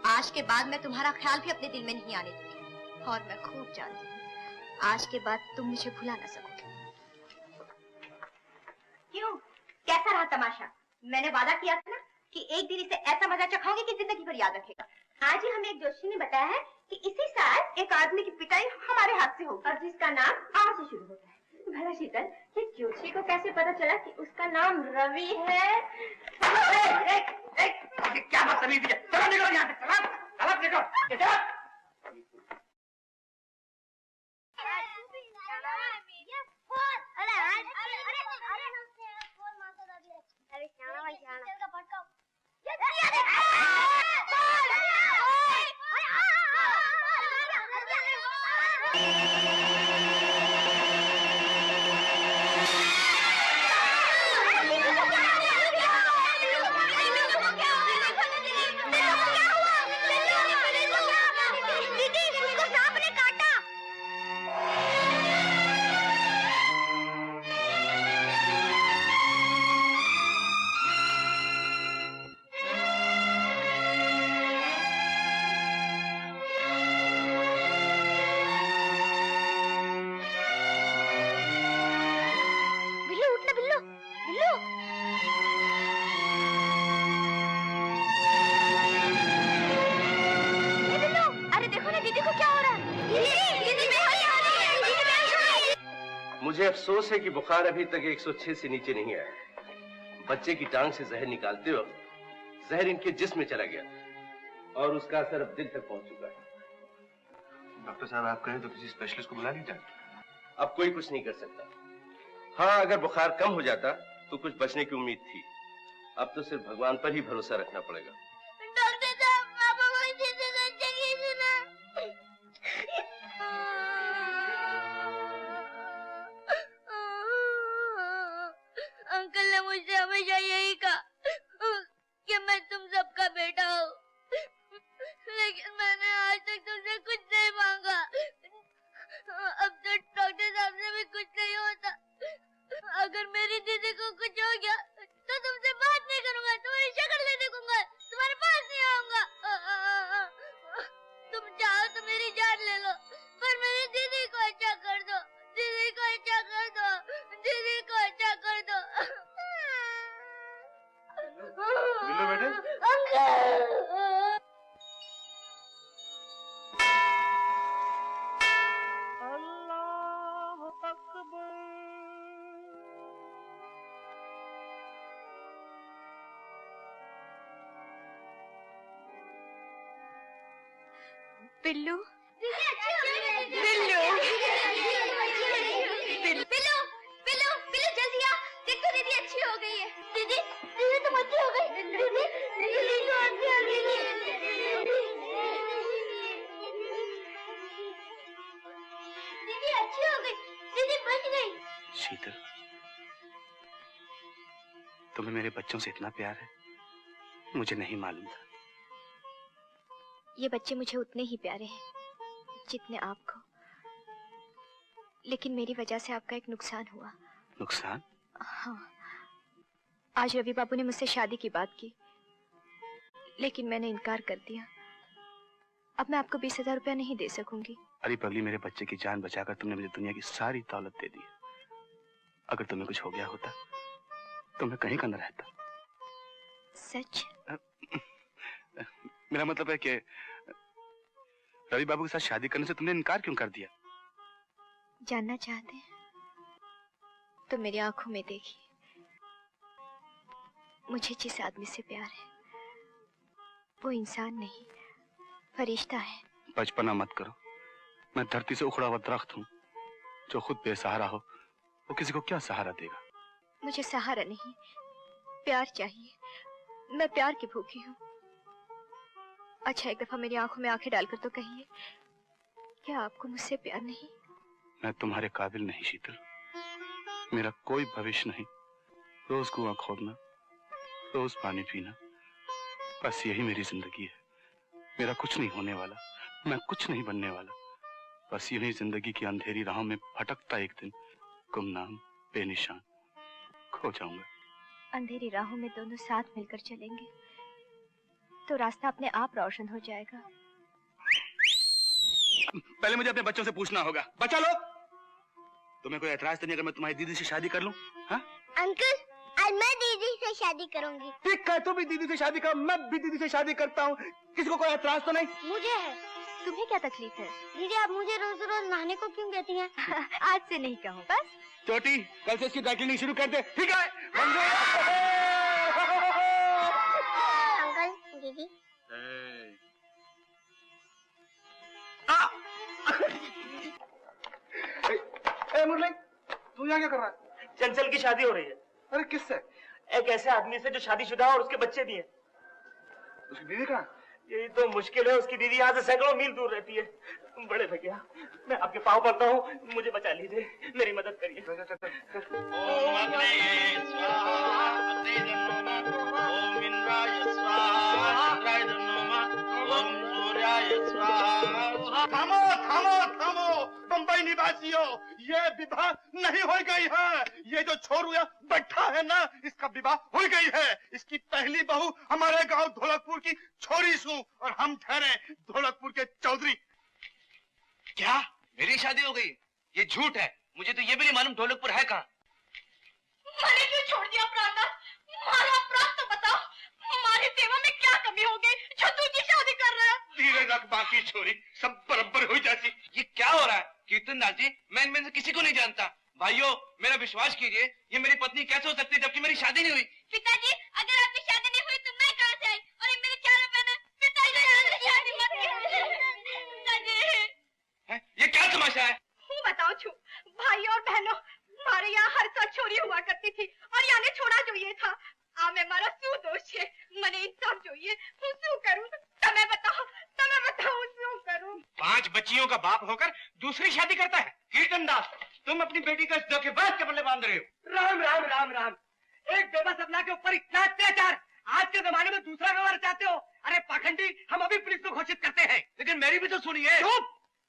आज के बाद मैं तुम्हारा ख्याल भी अपने दिल में नहीं आने दूंगी, और मैं खूब जानती हूँ आज के बाद तुम मुझे भुला न सकोगे। क्यों, कैसा रहा तमाशा? मैंने वादा किया था ना कि एक दिन इसे ऐसा मजा चखाऊंगी कि जिंदगी भर याद रखेगा। आज ही हमें एक जोशी ने बताया है कि इसी साल एक आदमी की पिटाई हमारे हाथ से होगी, और जिसका नाम आ से शुरू होता है। भला शीतल, ये जोशी को कैसे पता चला कि उसका नाम रवि है? क्या बदतमीजी है? चलो निकलो यहाँ से, चलो निकलो। मुझे अफसोस है कि बुखार अभी तक 106 से नीचे नहीं आया। बच्चे की टांग से जहर निकालते वक्त जहर इनके जिस्म में चला गया और उसका असर अब दिल तक पहुंच चुका है। डॉक्टर साहब, आप कहें तो किसी स्पेशलिस्ट को बुला लीजिए। अब कोई कुछ नहीं कर सकता। हाँ, अगर बुखार कम हो जाता तो कुछ बचने की उम्मीद थी। अब तो सिर्फ भगवान पर ही भरोसा रखना पड़ेगा। डॉक्टर साहब, पापा को अच्छे से सुना। अंकल ने मुझसे हमेशा यही कहा कि मैं तुम सबका बेटा हूँ, लेकिन मैंने आज तक तुमसे कुछ नहीं मांगा। अब तो डॉक्टर साहब से भी कुछ नहीं होता। अगर मेरी दीदी को कुछ हो गया तो तुमसे बात नहीं करूंगा, तुम्हारी शक्ल नहीं देखूंगा, तुम्हारे पास नहीं आऊंगा। तुम चाहो तो मेरी जान ले लो, पर मेरी दीदी को अच्छा कर दो, दीदी को अच्छा कर दो, दीदी को अच्छा कर दो। मिलो बेटे। अंकल। बिल्लू, बिल्लू, बिल्लू, बिल्लू, बिल्लू जल्दी आ, देख तो दीदी अच्छी हो गई है। दीदी, दीदी तुम अच्छी हो गई। दीदी, दीदी तो अच्छी हो गई। दीदी अच्छी हो गई, दीदी बच गई। शीतल, तुम्हें मेरे बच्चों से इतना प्यार है, मुझे नहीं मालूम था। ये बच्चे मुझे उतने ही प्यारे हैं जितने आपको, लेकिन मेरी वजह से आपका एक नुकसान हुआ। नुकसान? हाँ, आज रवि बाबू ने मुझसे शादी की बात की, लेकिन मैंने इनकार कर दिया। अब मैं आपको 20,000 रुपया नहीं दे सकूंगी। अरे पगली, मेरे बच्चे की जान बचाकर तुमने मुझे दुनिया की सारी दौलत दे दी। अगर तुम्हें कुछ हो गया होता तो मैं कहीं का न रहता। सच? मेरा मतलब है कि रवि बाबू के साथ शादी करने से तुमने इनकार क्यों कर दिया? जानना चाहते हैं तो मेरी आंखों में देखिए। मुझे जिस आदमी से प्यार है वो इंसान नहीं, फरिश्ता है। बचपना मत करो, मैं धरती से उखड़ा हुआ दरख्त हूँ, जो खुद बेसहारा हो वो किसी को क्या सहारा देगा। मुझे सहारा नहीं, प्यार चाहिए। मैं प्यार की भूखी हूँ। अच्छा, एक दफा मेरी आंखों में आंखें डालकर तो कहिए, क्या आपको मुझसे प्यार नहीं? मैं तुम्हारे काबिल नहीं शीतल, मेरा कोई भविष्य नहीं। रोज कुआं खोदना, रोज पानी पीना, बस यही मेरी जिंदगी है। मेरा कुछ नहीं होने वाला, मैं कुछ नहीं बनने वाला। बस यही जिंदगी की अंधेरी राहों में भटकता एक दिन गुमनाम बेनिशान खो जाऊंगा। अंधेरी राहों में दोनों साथ मिलकर चलेंगे तो रास्ता अपने आप रोशन हो जाएगा। पहले मुझे अपने बच्चों से पूछना होगा। बच्चा लोग, तुम्हें कोई एतराज तो नहीं अगर मैं तुम्हारी दीदी से शादी कर लूं? हाँ अंकल, आज मैं दीदी से शादी करूंगी। ठीक है, तुम भी दीदी से शादी कर, मैं भी दीदी से शादी करता हूँ। किसी को कोई एतराज तो नहीं? मुझे है। तुम्हें क्या तकलीफ है? दीदी, आप मुझे रोज रोज नहाने को क्यों कहती हैं? आज से नहीं कहूँ बस। छोटी, कल से इसकी ड्राई क्लीनिंग शुरू कर दे। ठीक है अंकल, दीदी। मुरली, तू यहाँ क्या कर रहा है? चंचल की शादी हो रही है। अरे किससे? एक ऐसे आदमी से जो शादीशुदा है और उसके बच्चे भी हैं। उसकी बीवी कहाँ? यही तो मुश्किल है, उसकी दीदी यहाँ से सैकड़ों मील दूर रहती है। बड़े भैया, मैं आपके पाँव पड़ता हूँ, मुझे बचा लीजिए, मेरी मदद करिए। थामो थामो थामो बंबई निवासियों, ये विवाह नहीं हो गई है। ये जो छोरुआ बैठा है ना, इसका विवाह हो गई है। इसकी पहली बहू हमारे गांव ढोलकपुर की छोरी सू और हम ठहरे ढोलकपुर के चौधरी। क्या मेरी शादी हो गई? ये झूठ है, मुझे तो ये भी नहीं मालूम ढोलकपुर है कहाँ। मैंने क्यों छोड़ दिया अपराध? हमारा अपराध तो बताओ, हमारी सेवा में क्या कमी हो गई जो दूसरी शादी कर रहा है? धीरे रख बाकी छोरी, सब बराबर हो जाती। ये क्या हो रहा है कीर्तनदास जी? मैं इनमें से किसी को नहीं जानता। भाइयों, मेरा विश्वास कीजिए, ये मेरी पत्नी कैसे हो सकती है जबकि मेरी शादी नहीं हुई? पिताजी, अगर आपकी शादी नहीं हुई तो मैं कहाँ से आई? और ये मेरे चारों बहनें। पिताजी, शादी मत कीजिए। पिताजी, ये क्या तमाशा है? હું बताऊं છું, भाई और बहनों, मारे यहाँ हर साल छोरी हुआ करती थी और याने छोड़ा જોઈએ था। आमे मारा શું દોષ છે? મને ઇન્સાફ જોઈએ। હું શું કરું? તમે बताओ શું करूं? 5 बच्चियों का बाप होकर दूसरी शादी करता है? कीर्तनदास, तुम अपनी बेटी को इस धोखेबाज के पल्ले बांध रहे हो। राम राम राम राम। एक बेबस अपना के ऊपर इतना अत्याचार, आज के जमाने में दूसरा गवार चाहते हो? अरे पाखंडी, हम अभी पुलिस को घोषित करते हैं। लेकिन मेरी भी तो सुनिए। चुप!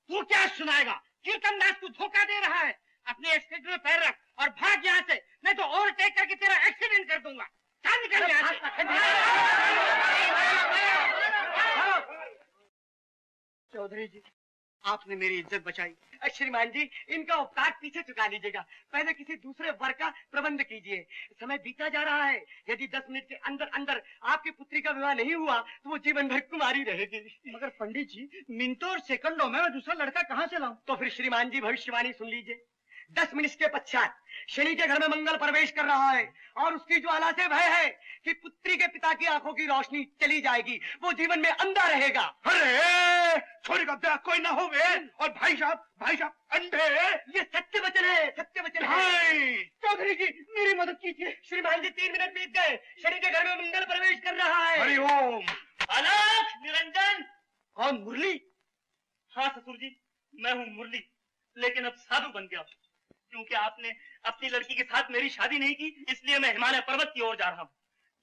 तू क्या सुनाएगा? कीर्तनदास, तू धोखा दे रहा है। अपने एक्सीडेंट में पैर रख और भाग यहाँ से, नहीं तो ओवरटेक करके तेरा एक्सीडेंट कर दूंगा। चल निकल यहाँ से। चौधरी जी, आपने मेरी इज्जत बचाई। श्रीमान जी, इनका उपकार पीछे चुका लीजिएगा। पहले किसी दूसरे वर्ग का प्रबंध कीजिए। समय बीता जा रहा है। यदि 10 मिनट के अंदर अंदर आपकी पुत्री का विवाह नहीं हुआ तो वो जीवन भर कुमारी रहेगी। मगर पंडित जी, मिनटों और सेकंडों में मैं दूसरा लड़का कहाँ से लाऊं? तो फिर श्रीमान जी भविष्यवाणी सुन लीजिए। 10 मिनट के पश्चात शनि के घर में मंगल प्रवेश कर रहा है और उसकी ज्वाला से भय है कि पुत्री के पिता की आंखों की रोशनी चली जाएगी, वो जीवन में अंधा रहेगा। अरे छोरी का ब्याह कोई ना होवे और भाई साहब अंधे। ये सत्य वचन है, सत्य वचन है। चौधरी जी, मेरी मदद कीजिए। श्रीमान जी, 3 मिनट बीत गए, शनि के घर में मंगल प्रवेश कर रहा है। हरिओम। अलख निरंजन। कौन? मुरली? हाँ ससुर जी, मैं हूँ मुरली, लेकिन अब साधु बन गया क्योंकि आपने अपनी लड़की के साथ मेरी शादी नहीं की, इसलिए मैं हिमालय पर्वत की ओर जा रहा हूँ।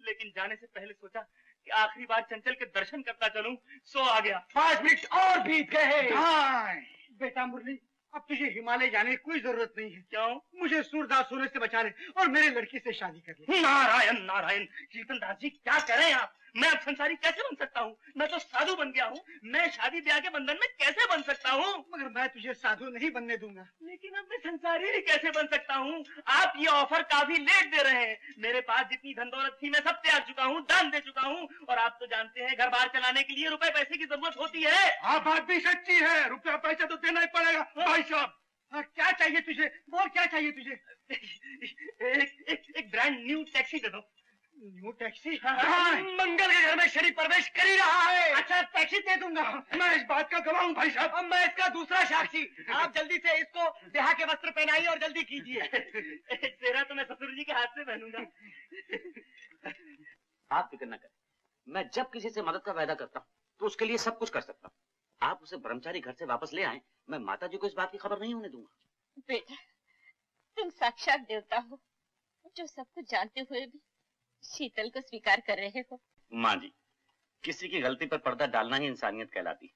लेकिन जाने से पहले सोचा कि आखिरी बार चंचल के दर्शन करता चलूं, सो आ गया। 5 मिनट और बीत गए। बेटा मुरली, अब तुझे हिमालय जाने की कोई जरूरत नहीं है। क्यों? मुझे सूरदास होने से बचा ले और मेरे लड़की से शादी कर ले। नारायण नारायण। कीर्तनदास जी, क्या कह रहे हैं आप? मैं अब संसारी कैसे बन सकता हूँ? मैं तो साधु बन गया हूँ। मैं शादी ब्याह के बंधन में कैसे बन सकता हूँ? मगर मैं तुझे साधु नहीं बनने दूंगा। लेकिन अब मैं संसारी भी कैसे बन सकता हूँ? आप ये ऑफर काफी लेट दे रहे हैं। मेरे पास जितनी धन दौलत थी मैं सब त्याग चुका हूँ, दान दे चुका हूँ। और आप तो जानते हैं घर बार चलाने के लिए रुपए पैसे की जरूरत होती है। हाँ, बात भी सच्ची है, रुपया पैसा तो देना ही पड़ेगा। भाई साहब, क्या चाहिए तुझे? बोल, क्या चाहिए तुझे? एक ब्रांड न्यू टैक्सी दे दो। New taxi? मंगल के घर में शरीफ प्रवेश कर ही रहा है। अच्छा, टैक्सी दे दूंगा। मैं इस बात का गवाह हूँ भाई साहब। अब मैं इसका दूसरा साक्षी। आप जल्दी से इसको ब्याह के वस्त्र पहनाइए और जल्दी कीजिए। सेहरा तो मैं ससुर जी के हाथ से पहनूंगा। आप फिक्र न करें, मैं जब किसी से मदद का वायदा करता हूँ तो उसके लिए सब कुछ कर सकता हूँ। आप उसे ब्रह्मचारी घर से वापस ले आए, मैं माता जी को इस बात की खबर नहीं होने दूंगा। बेटा, तुम साक्षात देवता हो जो सब कुछ जानते हुए भी शीतल को स्वीकार कर रहे हो। माँ जी, किसी की गलती पर पर्दा डालना ही इंसानियत कहलाती है।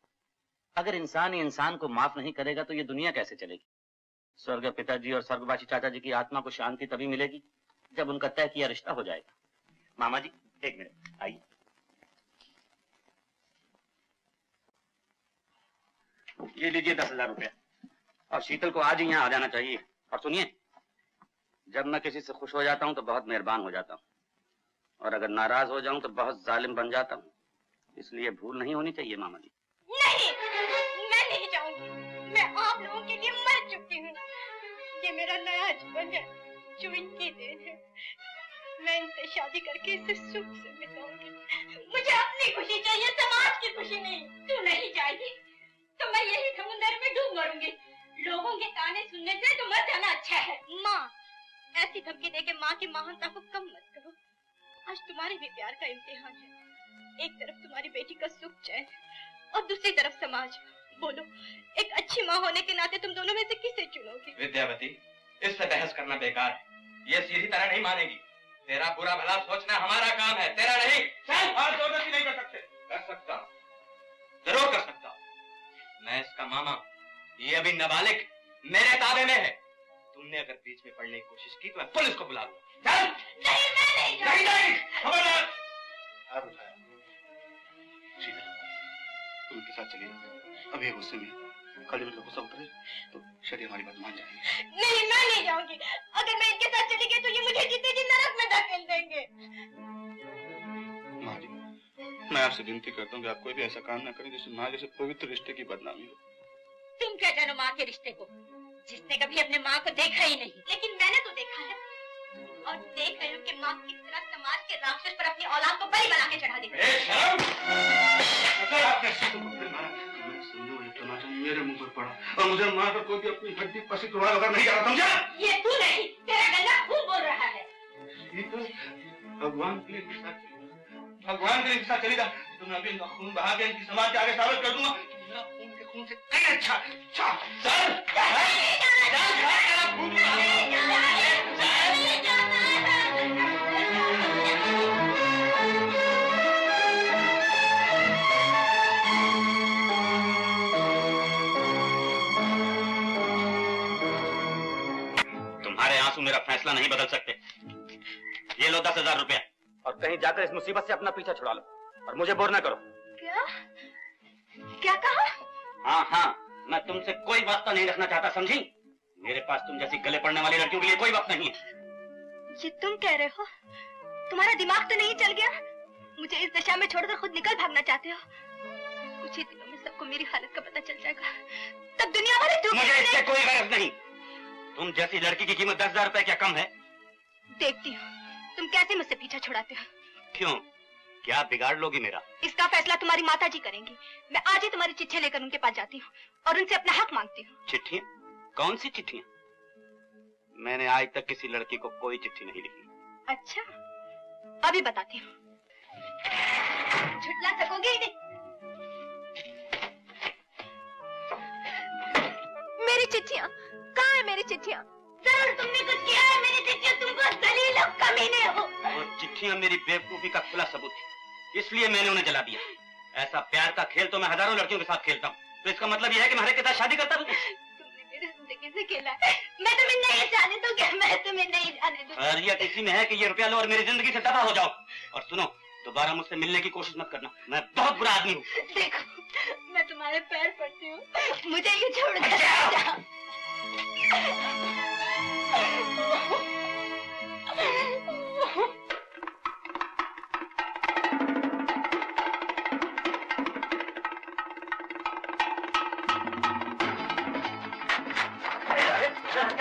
अगर इंसान ही इंसान को माफ नहीं करेगा तो ये दुनिया कैसे चलेगी? स्वर्ग पिताजी और स्वर्गवासी चाचा जी की आत्मा को शांति तभी मिलेगी जब उनका तय किया रिश्ता हो जाएगा। मामा जी, एक मिनट आइए। ये लीजिए 10,000 रुपया, और शीतल को आज ही यहाँ आ जाना चाहिए। और सुनिए, जब मैं किसी से खुश हो जाता हूँ तो बहुत मेहरबान हो जाता हूँ, और अगर नाराज हो जाऊं तो बहुत जालिम बन जाता हूँ। इसलिए भूल नहीं होनी चाहिए मामा जी। नहीं, मैं नहीं जाऊंगी। मैं आप लोगों के लिए मर चुकी हूँ। ये मेरा नया जीवन है जो इनकी देन है। मैं इनसे शादी करके इसे सुख से बिताऊंगी। मुझे अपनी खुशी चाहिए, समाज की खुशी नहीं। तू नहीं जाएगी तो मैं यही समुद्र में डूब मरूंगी। लोगों के ताने सुनने से तो मर जाना अच्छा है। माँ, ऐसी धमकी देके माँ की महानता को कम मत करो। आज तुम्हारे भी प्यार का इम्तिहान है। एक तरफ तुम्हारी बेटी का सुख चैन और दूसरी तरफ समाज। बोलो, एक अच्छी माँ होने के नाते तुम दोनों में से किसे चुनोगी? विद्यावती, इससे बहस करना बेकार है। ये सीधी तरह नहीं मानेगी। तेरा बुरा भला सोचना हमारा काम है, तेरा नहीं। और जबरदस्ती नहीं कर सकते। कर सकता हूँ, जरूर कर सकता हूँ। मैं इसका मामा, ये अभी नाबालिग मेरे ताबे में है। तुमने अगर बीच में पढ़ने की कोशिश की तो मैं पुलिस को बुला लूंगा। नहीं, मैं नहीं नहीं, खबरदार। हाथ उठाया। शीतल, तुम उनके साथ चलिए। अभी गुस्से में कल उनका गुस्सा उतरे तो शरीर हमारी बात मान जाएंगे। नहीं, मैं नहीं जाऊंगी। अगर मैं इनके साथ चली गई तो ये मुझे जीते जी नरक में धकेल देंगे। माँ जी, मैं आपसे विनती करता हूँ कि आप कोई भी ऐसा काम ना करें जिससे माँ जैसे पवित्र रिश्ते की बदनामी हो। तुम क्या जानो माँ के रिश्ते को, जिसने कभी अपने माँ को देखा ही नहीं। लेकिन मैंने तो देखा है, और देख रही हूँ कि माँ किस तरह समाज के राक्षस पर अपनी औलाद को बलि बना के चढ़ा देती है। अगर आपने शीतल को फिर मारा तो मैं समझो ये तमाचा मेरे मुंह पर पड़ा और मुझे मारकर कोई भी अपनी हड्डी पसी तोड़ा वगैरह नहीं करा, समझा? ये तू नहीं, तेरा गंदा खून बोल रहा है। शीतल, भगवान के लिए साथ चली जा। तो मैं अभी खून बहा के इनकी समाज के आगे साबित कर दूंगा। मेरा खून के खून से कहीं अच्छा। तुम्हारे आंसू मेरा फैसला नहीं बदल सकते। ये लो 10,000 रुपया, और कहीं जाकर इस मुसीबत से अपना पीछा छुड़ा लो, और मुझे बोर न करो। क्या कहा? हाँ, मैं तुमसे कोई वास्ता नहीं रखना चाहता, समझी? मेरे पास तुम जैसी गले पड़ने वाली लड़कियों के लिए कोई वक्त नहीं है। ये तुम कह रहे हो? तुम्हारा दिमाग तो नहीं चल गया? मुझे इस दशा में छोड़कर खुद निकल भागना चाहते हो? कुछ ही दिनों में सबको मेरी हालत का पता चल जाएगा, तब दुनिया वाले मुझे इससे कोई गरज नहीं। तुम जैसी लड़की की कीमत 10,000 रुपए क्या कम है? देखती हूँ तुम कैसे मुझसे पीछा छुड़ाते हो। क्यों, क्या बिगाड़ लोगी मेरा? इसका फैसला तुम्हारी माता जी करेंगी। मैं आज ही तुम्हारी चिट्ठियां लेकर उनके पास जाती हूँ और उनसे अपना हक मांगती हूँ। चिट्ठियां? कौन सी चिट्ठियां? मैंने आज तक किसी लड़की को कोई चिट्ठी नहीं लिखी। अच्छा, अभी बताती हूँ। झुठला सकोगे ही नहीं। मेरी चिट्ठियां कहाँ है? मेरी चिट्ठियां? जरूर तुमने कुछ किया है। मेरी चिट्ठियां तुमको दलील और कमीने हो। वो चिट्ठियां मेरी बेवकूफी का खुला सबूत थी, इसलिए मैंने उन्हें जला दिया। ऐसा प्यार का खेल तो मैं हजारों लड़कियों के साथ खेलता हूँ, तो इसका मतलब यह है कि मैं हर एक के साथ शादी करता हूँ। तुमने मेरी जिंदगी से खेला है। मैं तुम्हें नहीं जाने दूंगी। मैं तुम्हें नहीं जाने दूंगी। खैरियत इसी में है कि ये रुपया लो और मेरी जिंदगी से तबाह हो जाओ। और सुनो, दोबारा मुझसे मिलने की कोशिश मत करना, मैं बहुत बुरा आदमी हूँ। देखो, मैं तुम्हारे पैर पड़ती हूँ, मुझे ये छोड़ कर जाओ।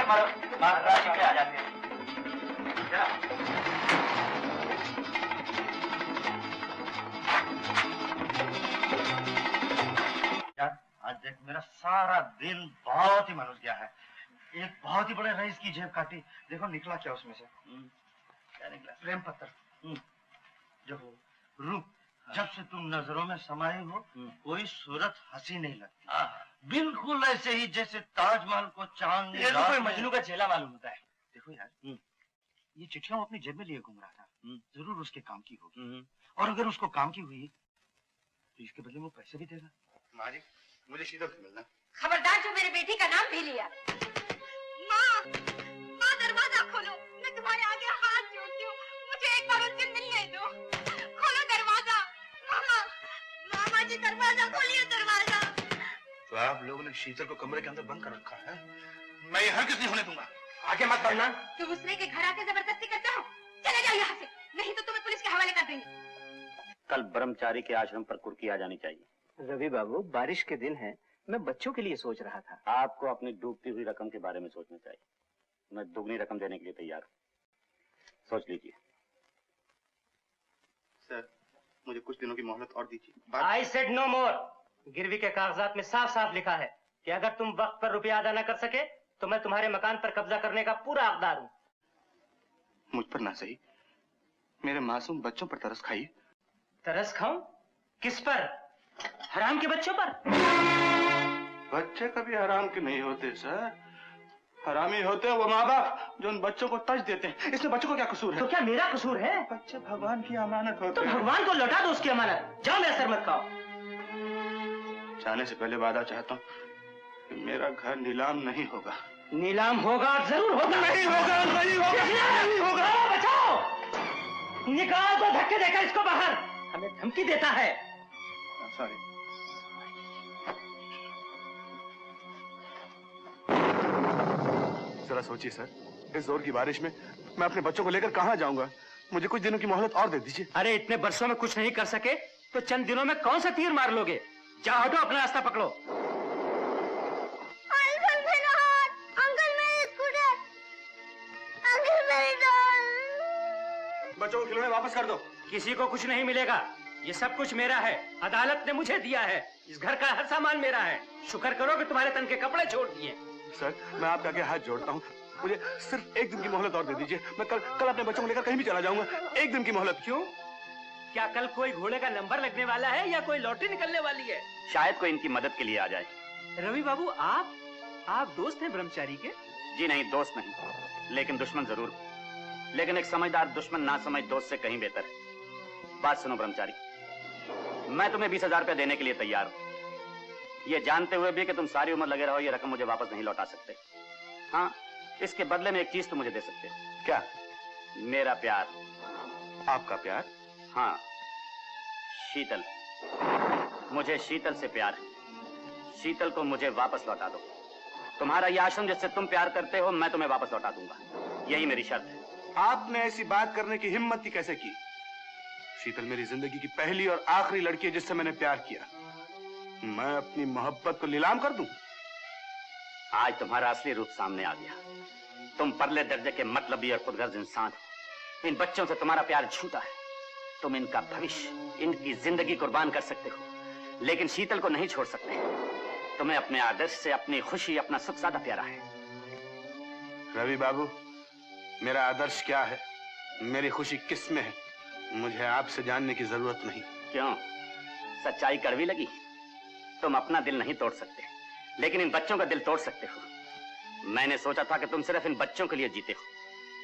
मारो, राशि पे आ जाते हैं। देख मेरा सारा दिन बहुत ही मनोज गया है। एक बहुत ही बड़े रईस की जेब काटी, देखो निकला क्या उसमें से। क्या निकला? प्रेम पत्र। देखो रूप, जब से तुम नजरों में समाये हो कोई सूरत हंसी नहीं लगती, बिल्कुल ऐसे ही जैसे ताजमहल को चांद ये तो कोई मजनू का चेला मालूम होता है। देखो यार, ये चिट्ठियां वो अपनी जेब में लिए घूम रहा था, जरूर उसके काम की होगी। और अगर उसको काम की हुई तो इसके बदले में पैसे भी देगा। माँ जी, मुझे शीतल से मिलना। खबरदार जो मेरे बेटी का नाम भी लिया। माँ, माँ दरवाजा खोलो, मैं तुम्हारे आगे हाथ जोड़ती हूँ, मुझे एक बार उससे मिलने दो। खोलो दरवाजा। मामा, मामा जी दरवाजा खोलिए, दरवाजा। तो आप लोगों ने शीतल को कमरे के अंदर बंद कर रखा है? मैं ये हरगिज़ नहीं होने दूंगा। आगे मत बढ़ना। तुम दूसरे के घर आके जबरदस्ती करते हो, चले जाओ यहाँ से, नहीं तो तुम्हें पुलिस के हवाले कर देंगे। कल ब्रह्मचारी के आश्रम पर कुर्की आ जानी चाहिए। रवि बाबू, बारिश के दिन है, मैं बच्चों के लिए सोच रहा था। आपको अपनी डूबती हुई रकम के बारे में सोचना चाहिए। मैं दुगनी रकम देने के लिए तैयार हूँ, सोच लीजिए। सर, मुझे कुछ दिनों की मोहलत और दीजिए। I said no more। गिरवी के कागजात में साफ साफ लिखा है कि अगर तुम वक्त पर रुपया अदा न कर सके तो मैं तुम्हारे मकान पर कब्जा करने का पूरा हकदार हूँ। मुझ पर ना सही, मेरे मासूम बच्चों पर तरस खाइए। तरस खाऊं? किस पर? हराम के बच्चों पर? बच्चे कभी हराम के नहीं होते सर, हरामी होते हैं वो माँ बाप जो उन बच्चों को तज देते हैं। इसमें बच्चों को क्या कसूर है? तो क्या मेरा कसूर है? बच्चे भगवान की अमानत होते तो हैं। भगवान को लौटा दो उसकी अमानत। जाओ, मेरा सर मत खाओ। जाने से पहले वादा चाहता हूँ कि मेरा घर नीलाम नहीं होगा। नीलाम होगा, जरूर होगा। नहीं होगा, नहीं होगा, नहीं होगा। बचाओ, निकाल दो धक्के देकर इसको बाहर। हमें धमकी देता है। सॉरी। जरा सोचिए सर, इस जोर की बारिश में मैं अपने बच्चों को लेकर कहाँ जाऊंगा? मुझे कुछ दिनों की मोहलत और दे दीजिए। अरे इतने बरसों में कुछ नहीं कर सके तो चंद दिनों में कौन सा तीर मार लोगे? जाओ हटो, अपना रास्ता पकड़ो। अंकल मेरा हाथ, अंकल मेरी स्कूटर, अंकल मेरी डॉल। बच्चों को खिलौने वापस कर दो। किसी को कुछ नहीं मिलेगा, ये सब कुछ मेरा है। अदालत ने मुझे दिया है, इस घर का हर सामान मेरा है। शुक्र करो कि तुम्हारे तन के कपड़े छोड़ दिए। सर, मैं आपके आगे हाथ जोड़ता हूँ, मुझे सिर्फ एक दिन की मोहलत और दे दीजिए। मैं कल अपने बच्चों को लेकर कहीं भी चला जाऊंगा। एक दिन की मोहलत। क्यों? क्या कल कोई घोड़े का नंबर लगने वाला है या कोई लॉटरी निकलने वाली है? शायद कोई इनकी मदद के लिए आ जाए। रवि बाबू, आप दोस्त हैं ब्रह्मचारी के? जी नहीं, दोस्त नहीं, लेकिन दुश्मन जरूर। लेकिन एक समझदार दुश्मन ना समझ दोस्त से कहीं बेहतर है। बात सुनो ब्रह्मचारी, मैं तुम्हें 20,000 रुपया देने के लिए तैयार हूँ, ये जानते हुए भी कि तुम सारी उम्र लगे रहो, ये रकम मुझे वापस नहीं लौटा सकते। हाँ, इसके बदले में एक चीज तो मुझे दे सकते हो। क्या? मेरा प्यार। आपका प्यार? हाँ, शीतल। मुझे शीतल से प्यार है। शीतल को मुझे वापस लौटा दो। तुम्हारा यह आश्रम जिससे तुम प्यार करते हो, मैं तुम्हें वापस लौटा दूंगा, यही मेरी शर्त है। आपने ऐसी बात करने की हिम्मत ही कैसे की? शीतल मेरी जिंदगी की पहली और आखिरी लड़की है जिससे मैंने प्यार किया। मैं अपनी मोहब्बत को नीलाम कर दूं? आज तुम्हारा असली रूप सामने आ गया। तुम परले दर्जे के मतलबी और खुदगर्ज इंसान हो। इन बच्चों से तुम्हारा प्यार झूठा है। तुम इनका भविष्य, इनकी जिंदगी कुर्बान कर सकते हो, लेकिन शीतल को नहीं छोड़ सकते। तुम्हें अपने आदर्श से अपनी खुशी, अपना सुख ज्यादा प्यारा है। रवि बाबू, मेरा आदर्श क्या है, मेरी खुशी किस में है, मुझे आपसे जानने की जरूरत नहीं। क्यों? सच्चाई कड़वी लगी? तुम अपना दिल नहीं तोड़ सकते, लेकिन इन बच्चों का दिल तोड़ सकते हो। मैंने सोचा था कि तुम सिर्फ इन बच्चों के लिए जीते हो,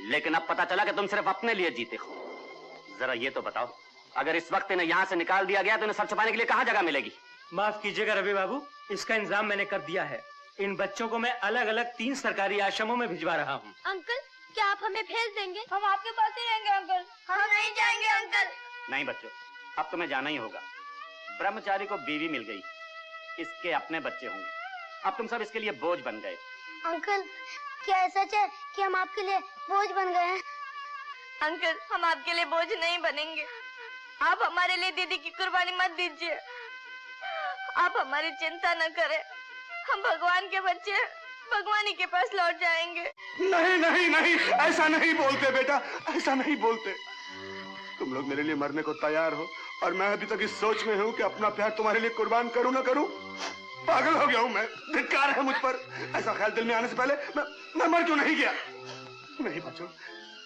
लेकिन अब पता चला कि तुम सिर्फ अपने लिए जीते हो। जरा ये तो बताओ, अगर इस वक्त इन्हें यहाँ से निकाल दिया गया तो इन्हें सर छुपाने के लिए कहाँ जगह मिलेगी? माफ कीजिएगा रवि बाबू, इसका इंतजाम मैंने कर दिया है। इन बच्चों को मैं अलग अलग 3 सरकारी आश्रमों में भिजवा रहा हूँ। अंकल, क्या आप हमें भेज देंगे? हम आपके पास ही रहेंगे अंकल। हम नहीं जाएंगे अंकल। नहीं बच्चों, अब तुम्हें जाना ही होगा। ब्रह्मचारी को बीवी मिल गई, इसके अपने बच्चे होंगे। अब तुम सब इसके लिए बोझ बन गए। अंकल, क्या ऐसा है कि हम आपके लिए बोझ बन गए हैं? अंकल, हम आपके लिए बोझ नहीं बनेंगे। आप हमारे लिए दीदी की कुर्बानी मत दीजिए। आप हमारी चिंता न करें, हम भगवान के बच्चे भगवान ही के पास लौट जाएंगे। नहीं नहीं नहीं, ऐसा नहीं बोलते बेटा, ऐसा नहीं बोलते। तुम लोग मेरे लिए मरने को तैयार हो और मैं अभी तक इस सोच में हूँ कि अपना प्यार तुम्हारे लिए कुर्बान करूँ ना करूँ। पागल हो गया हूँ मैं, धिक्कार है मुझ पर। ऐसा ख्याल दिल में आने से पहले मैं मर क्यों नहीं गया। नहीं बच्चों,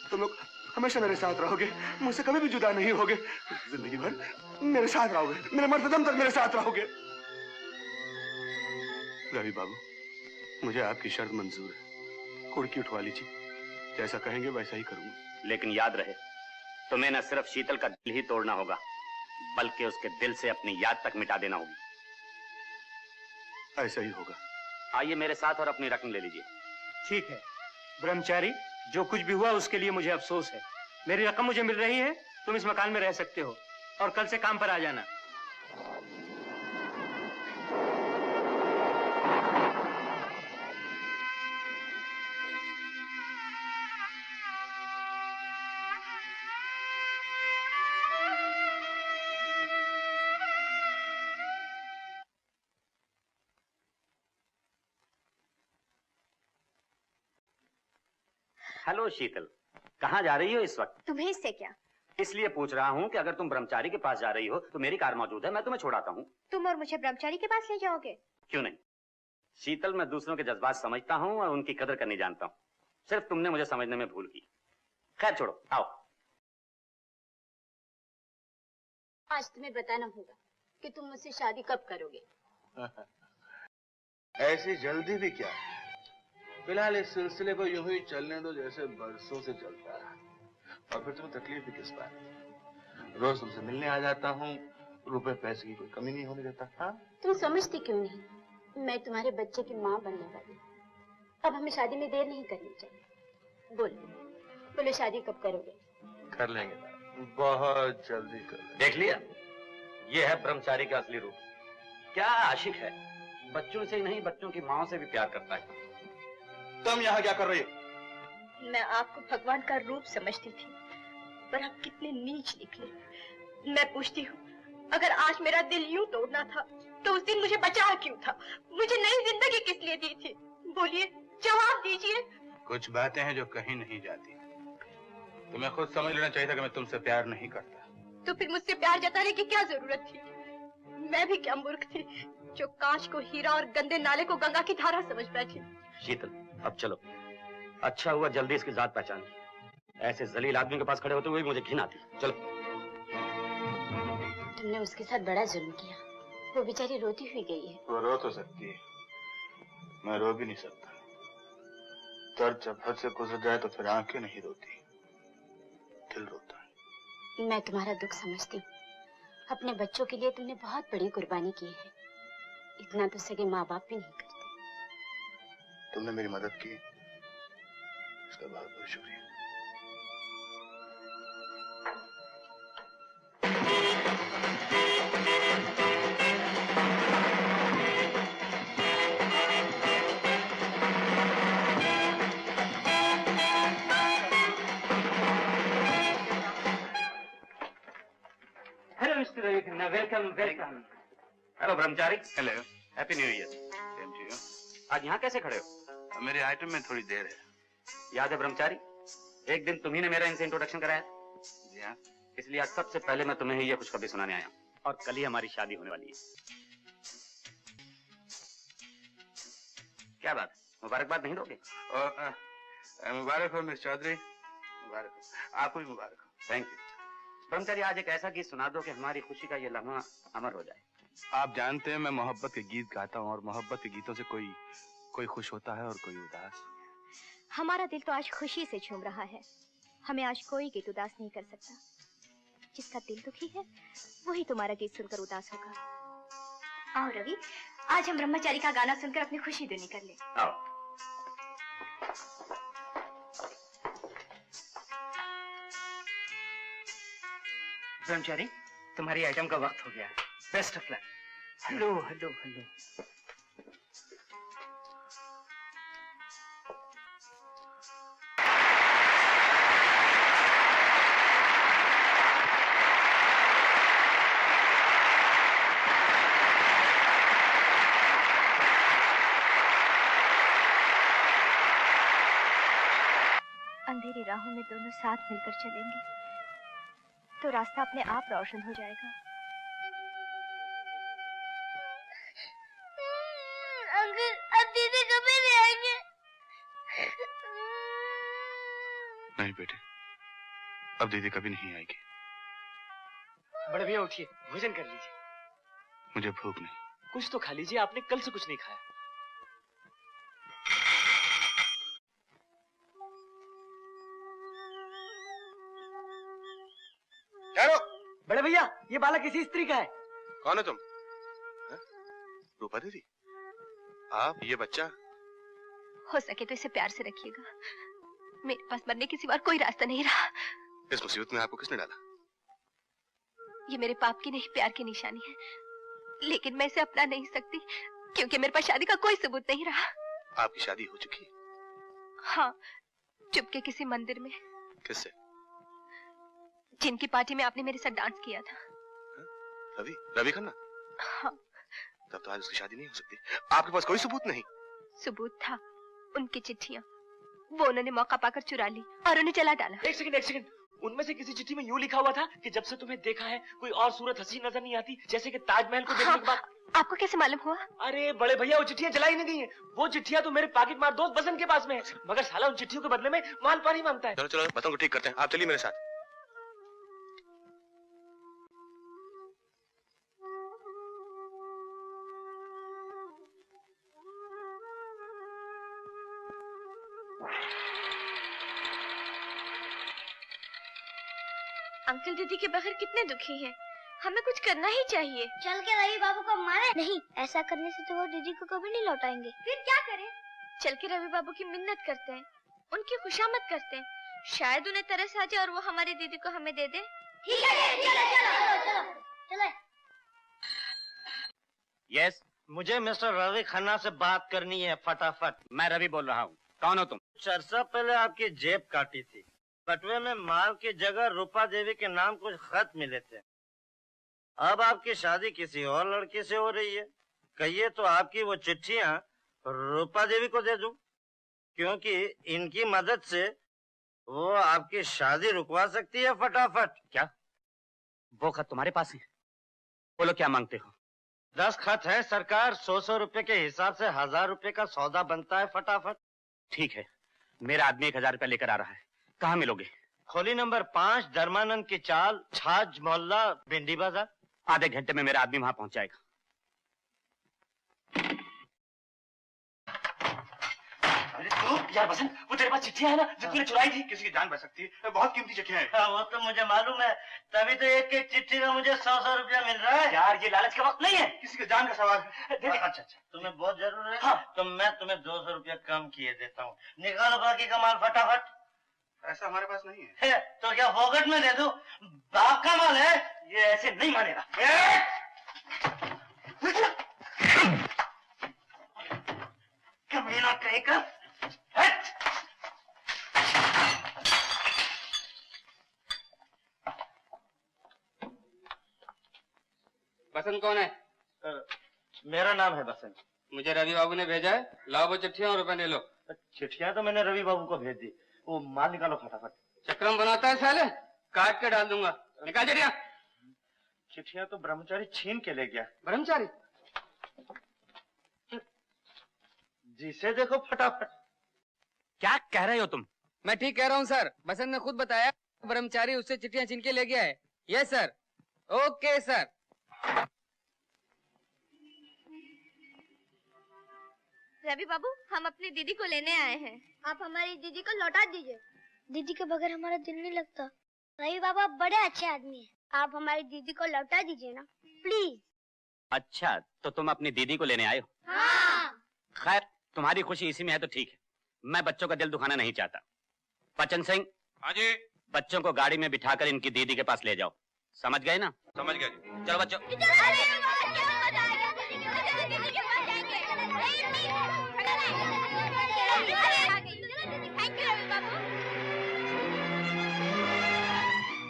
तुम लोग हमेशा मेरे साथ रहोगे, मुझसे कभी भी जुदा नहीं होगे, जिंदगी भर मेरे साथ रहोगे, मेरे मरते दम तक मेरे साथ रहोगे। रवि बाबू, मुझे आपकी शर्त मंजूर है, कुर्की उठवा लीजिए, जैसा कहेंगे वैसा ही करूंगा। लेकिन याद रहे, तुम्हें न सिर्फ शीतल का दिल ही तोड़ना होगा, बल्कि उसके दिल से अपनी याद तक मिटा देना होगी। ऐसा ही होगा। आइए मेरे साथ और अपनी रकम ले लीजिए। ठीक है ब्रह्मचारी, जो कुछ भी हुआ उसके लिए मुझे अफसोस है। मेरी रकम मुझे मिल रही है, तुम इस मकान में रह सकते हो और कल से काम पर आ जाना। हेलो शीतल, कहाँ जा रही हो इस वक्त? तुम्हें इससे क्या? इसलिए पूछ रहा हूँ कि अगर तुम ब्रह्मचारी के पास जा रही हो तो मेरी कार मौजूद है, मैं तुम्हें छोड़ाता हूँ। तुम और मुझे ब्रह्मचारी के पास ले जाओगे? क्यों नहीं शीतल, मैं दूसरों के जज्बात समझता हूँ और उनकी कदर करनी जानता हूँ। सिर्फ तुमने मुझे समझने में भूल की। खैर छोड़ो, आओ। आज तुम्हें बताना होगा कि तुम मुझसे शादी कब करोगे। ऐसी जल्दी भी क्या, फिलहाल इस सिलसिले को यूं ही चलने दो जैसे बरसों से चलता है। और फिर तुम्हें तकलीफ भी किस बात? रोज तुमसे मिलने आ जाता हूँ, रुपए पैसे की कोई कमी नहीं होने देता। हाँ, तुम समझती क्यों नहीं, मैं तुम्हारे बच्चे की माँ बनने वाली हूँ। अब हमें शादी में देर नहीं करनी चाहिए। बोलो शादी कब करोगे? कर लेंगे, बहुत जल्दी कर लेंगे। देख लिया, ये है ब्रह्मचारी का असली रूप। क्या आशिक है, बच्चों से ही नहीं बच्चों की माँ से भी प्यार करता है। तुम यहाँ क्या कर रही हो? मैं आपको भगवान का रूप समझती थी, पर आप कितने नीच निकले। मैं पूछती हूँ, अगर आज मेरा दिल यूं तोड़ना था तो उस दिन मुझे बचा क्यों था? मुझे नई जिंदगी किस लिए दी थी? बोलिए, जवाब दीजिए। कुछ बातें हैं जो कहीं नहीं जाती, तुम्हें खुद समझ लेना चाहिए था कि मैं तुमसे प्यार नहीं करता। तो फिर मुझसे प्यार जताने की क्या जरूरत थी? मैं भी क्या मूर्ख थी जो कांच को हीरा और गंदे नाले को गंगा की धारा समझ बैठी। शीतल, अब चलो। अच्छा हुआ जल्दी इसकी जात पहचान ली। ऐसे जलील आदमी के पास खड़े होते हुए मुझे घिन आती। चलो। तुमने उसके साथ बड़ा जुल्म किया, वो बेचारी रोती हुई गई है। वो रो तो सकती है, मैं रो भी नहीं सकता। दर्द जब हद से गुजर जाए तो फिर आंखें नहीं रोती, दिल रोता है। मैं तुम्हारा दुख समझती हूँ। अपने बच्चों के लिए तुमने बहुत बड़ी कुर्बानी की है। इतना तो सगे माँ बाप भी नहीं करते। तुमने मेरी मदद की, इसका बहुत बहुत शुक्रिया। Hello mister Ravi Khanna, welcome welcome. Hello Brahmachari. Hello, happy new year. Same to you. आज यहाँ कैसे खड़े हो? मेरे आइटम में थोड़ी देर है। याद है ब्रह्मचारी, एक दिन तुम्ही ने मेरा इनसे इंट्रोडक्शन कराया। जी हाँ। इसलिए आज सबसे पहले मैं तुम्हें ये खुशखबरी सुनाने आया हूँ। और कल ही हमारी शादी होने वाली है। क्या बात, मुबारकबाद नहीं दोगे? मुबारक हो मिस चौधरी, मुबारक हो। आपको भी मुबारक हो। थैंक यू ब्रह्मचारी। आज एक ऐसा गीत सुना दो कि हमारी खुशी का ये लम्हा अमर हो जाए। आप जानते हैं मैं मोहब्बत के गीत गाता हूँ, और मोहब्बत के गीतों से कोई खुश होता है और कोई उदास। हमारा दिल तो आज खुशी से झूम रहा है, हमें आज कोई गीत उदास नहीं कर सकता। जिसका दिल दुखी है वही तुम्हारा गीत सुनकर उदास होगा। आओ रवि, आज हम ब्रह्मचारी का गाना सुनकर अपनी खुशी दूनी कर ले। आओ। ब्रह्मचारी, तुम्हारी आइटम का वक्त हो गया। Best of luck. Hello hello hello. अंधेरी राहों में दोनों साथ मिलकर चलेंगे तो रास्ता अपने आप रोशन हो जाएगा। अंकल अब दीदी कभी नहीं आएंगे। नहीं बेटे, अब दीदी कभी नहीं आएगी। बड़े भैया उठिए, भोजन कर लीजिए। मुझे भूख नहीं। कुछ तो खा लीजिए, आपने कल से कुछ नहीं खाया। बड़े भैया, ये बालक किसी स्त्री का है। कौन है तुम? रूपा दीदी, आप? ये बच्चा? हो सके तो इसे प्यार से रखिएगा। मेरे पास मरने के सिवा कोई रास्ता नहीं रहा। इस मुसीबत में आपको किसने डाला? ये मेरे पाप की नहीं, प्यार की निशानी है, लेकिन मैं इसे अपना नहीं सकती क्योंकि मेरे पास शादी का कोई सबूत नहीं रहा। आपकी शादी हो चुकी है? हाँ, चुपके किसी मंदिर में। किससे? जिनकी पार्टी में आपने मेरे साथ डांस किया था। रवि? रवि खन्ना? हाँ। तब तो आज उसकी शादी नहीं हो सकती। आपके पास कोई सबूत नहीं? सबूत था, उनकी चिट्ठियां। वो उन्होंने मौका पाकर चुरा ली और उन्हें जला डाला। एक सेकंड। उनमें से किसी चिट्ठी में यूं लिखा हुआ था कि जब से तुम्हें देखा है कोई और सूरत हसीन नजर नहीं आती, जैसे कि ताजमहल को देखने के बाद। आपको कैसे मालूम हुआ? अरे बड़े भैया, वो चिट्ठियां जलाई नहीं गई हैं। वो चिट्ठियां तो मेरे पाकिट मार दोस्त बसंत के पास में है, मगर साला उन चिट्ठियों के बदले में माल पानी मांगता है। चलो बातों को ठीक करते हैं, आप चलिए मेरे साथ। अंकल दीदी के बगैर कितने दुखी हैं। हमें कुछ करना ही चाहिए। चल के रवि बाबू को मारे। नहीं, ऐसा करने से तो वो दीदी को कभी नहीं लौटाएंगे। फिर क्या करें? चल के रवि बाबू की मिन्नत करते हैं, उनकी खुशामद करते हैं, शायद उन्हें तरस आ जाए और वो हमारी दीदी को हमें दे दे। ठीक है, चलो। यस, मुझे मिस्टर रवि खन्ना से बात करनी है फटाफट। मैं रवि बोल रहा हूँ। कौन हो तुम? चर्चा पहले आपकी जेब काटी थी, बटुए में माल की जगह रूपा देवी के नाम कुछ खत मिले थे। अब आपकी शादी किसी और लड़की से हो रही है। कहिए तो आपकी वो चिट्ठियां रूपा देवी को दे दूं, क्योंकि इनकी मदद से वो आपकी शादी रुकवा सकती है फटाफट। क्या वो खत तुम्हारे पास है? बोलो क्या मांगते हो? 10 खत है सरकार, 100 रुपए के हिसाब से 1000 रुपए का सौदा बनता है फटाफट। ठीक है, मेरा आदमी 1000 रुपया लेकर आ रहा है। कहाँ मिलोगे? खोली नंबर 5, धर्मानंद की चाल, छाज मोहल्ला, भिंडी बाजार। आधे घंटे में मेरा आदमी वहां पहुंच जाएगा। अरे तू यार बसंत, वो तेरे पास चिट्ठियां है ना जो तूने चुराई थी? किसी की जान बच सकती है, बहुत कीमती चिट्ठियां हैं। वो तो मुझे मालूम है, तभी तो एक चिट्ठी का मुझे 100 रुपया मिल रहा है। यार ये लालच का वक्त नहीं है, किसी की जान का सवाल है। अच्छा, तुम्हें बहुत जरूर है। हाँ। तो मैं तुम्हें 200 रुपया कम किए देता हूँ। निकालो बाकी का माल फटाफट। ऐसा हमारे पास नहीं है। तो क्या फोकट में दे दूं? बाप का माल है, ये ऐसे नहीं मानेगा। कमीना कहेगा। बसंत कौन है? मेरा नाम है बसंत। मुझे रवि बाबू ने भेजा है, लाओ वो चिट्ठियां और रुपए ले लो। चिट्ठियां तो मैंने रवि बाबू को भेज दी, वो माल निकालो फटाफट। चक्रम बनाता है साले, काट के डाल दूंगा। निकाल चिट्ठियां। चिट्ठियां तो ब्रह्मचारी छीन के ले गया। ब्रह्मचारी? जिसे देखो फटाफट। क्या कह रहे हो तुम? मैं ठीक कह रहा हूँ सर, बसंत ने खुद बताया ब्रह्मचारी उससे चिट्ठियां छीन के ले गया है। Yes sir. Okay sir. Ravi बाबू, हम अपनी दीदी को लेने आए हैं। आप हमारी दीदी को लौटा दीजिए। दीदी के बगैर हमारा दिल नहीं लगता। रवि बाबा बड़े अच्छे आदमी हैं, आप हमारी दीदी को लौटा दीजिए ना प्लीज। अच्छा, तो तुम अपनी दीदी को लेने आए हो? हाँ। खैर, तुम्हारी खुशी इसी में है तो ठीक है। मैं बच्चों का दिल दुखाना नहीं चाहता। बच्चन सिंह। हाँ जी। बच्चों को गाड़ी में बिठाकर इनकी दीदी के पास ले जाओ। समझ गए ना? समझ गया जी। चलो बच्चों।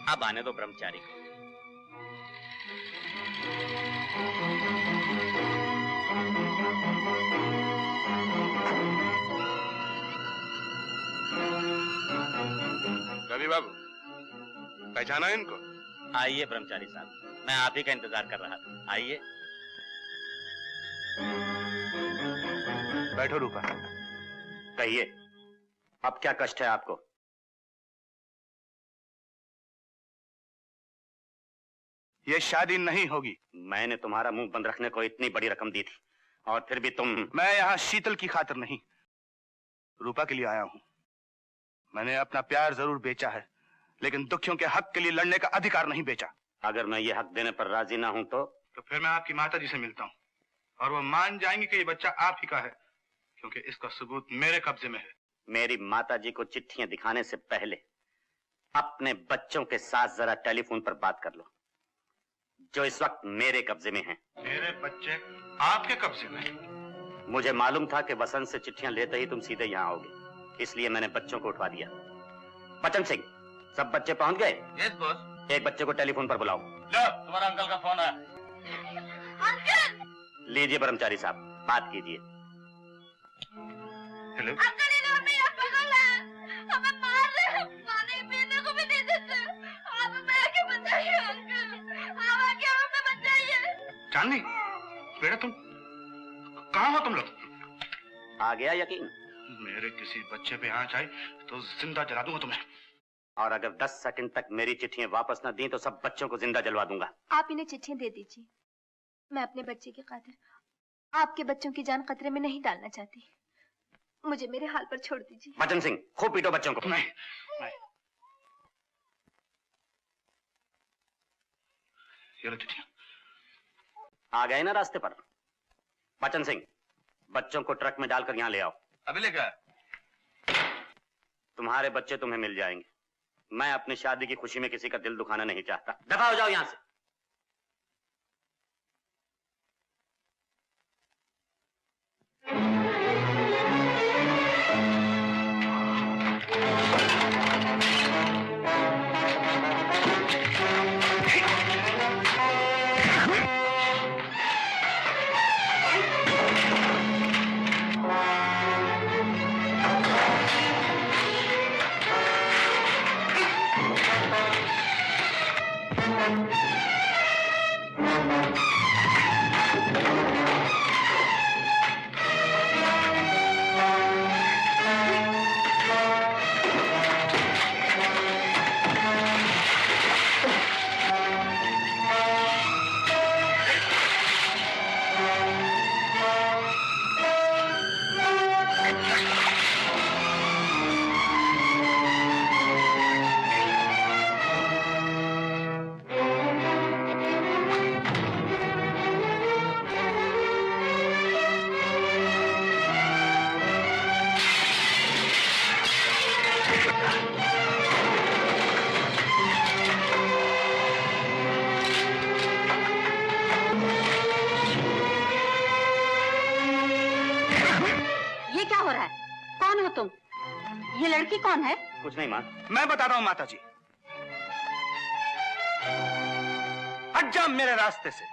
अब आने दो ब्रह्मचारी को। रवि बाबू, पहचाना इनको? आइए ब्रह्मचारी साहब, मैं आप ही का इंतजार कर रहा था। आइए। बैठो रूपा। कहिए, अब क्या कष्ट है आपको? ये शादी नहीं होगी। मैंने तुम्हारा मुंह बंद रखने को इतनी बड़ी रकम दी थी और फिर भी तुम। मैं यहाँ शीतल की खातिर नहीं, रूपा के लिए आया हूँ। मैंने अपना प्यार जरूर बेचा है, लेकिन दुखियों के हक के लिए लड़ने का अधिकार नहीं बेचा। अगर मैं ये हक देने पर राजी ना हूं तो फिर मैं आपकी माता जी से मिलता हूँ और वो मान जाएंगे कि ये बच्चा आप ही का है, क्योंकि इसका सबूत मेरे कब्जे में है। मेरी माता जी को चिट्ठियां दिखाने से पहले अपने बच्चों के साथ जरा टेलीफोन पर बात कर लो, जो इस वक्त मेरे कब्जे में हैं। मेरे बच्चे आपके कब्जे में? मुझे मालूम था कि वसंत से चिट्ठियां लेते ही तुम सीधे यहाँ आओगे, इसलिए मैंने बच्चों को उठवा दिया। बचन सिंह, सब बच्चे पहुंच गए? Yes boss. एक बच्चे को टेलीफोन पर बुलाओ। लो, तुम्हारा अंकल का फोन है। लीजिए ब्रह्मचारी साहब, बात कीजिए। हेलो अंकल, इन्होंने मेरा पगल है, हमें मार रहे हैं, पानी पीने को भी नहीं देते। आप हमें आके बचाइए अंकल, आप आके हमें बचाइए। चांदनी, बेटा तुम कहाँ हो? तुम लोग? आ गया यकीन? मेरे किसी बच्चे पे आंच आई तो जिंदा जला दूंगा तुम्हें। और अगर 10 सेकंड तक मेरी चिट्ठियां वापस न दी तो सब बच्चों को जिंदा जलवा दूंगा। आप इन्हें चिट्ठियां दे दीजिए। मैं अपने बच्चे की खातिर आपके बच्चों की जान खतरे में नहीं डालना चाहती। मुझे मेरे हाल पर छोड़ दीजिए। बचन सिंह, खूब पीटो बच्चों को। नहीं। ये लो चिट्ठियां। आ गए ना रास्ते पर? बचन सिंह, बच्चों को ट्रक में डालकर यहाँ ले आओ। अभी लेकर? तुम्हारे बच्चे तुम्हें मिल जाएंगे। मैं अपनी शादी की खुशी में किसी का दिल दुखाना नहीं चाहता। दफा हो जाओ यहाँ से। लड़की कौन है? कुछ नहीं माँ। मैं बताता हूँ माता जी। हट जा मेरे रास्ते से।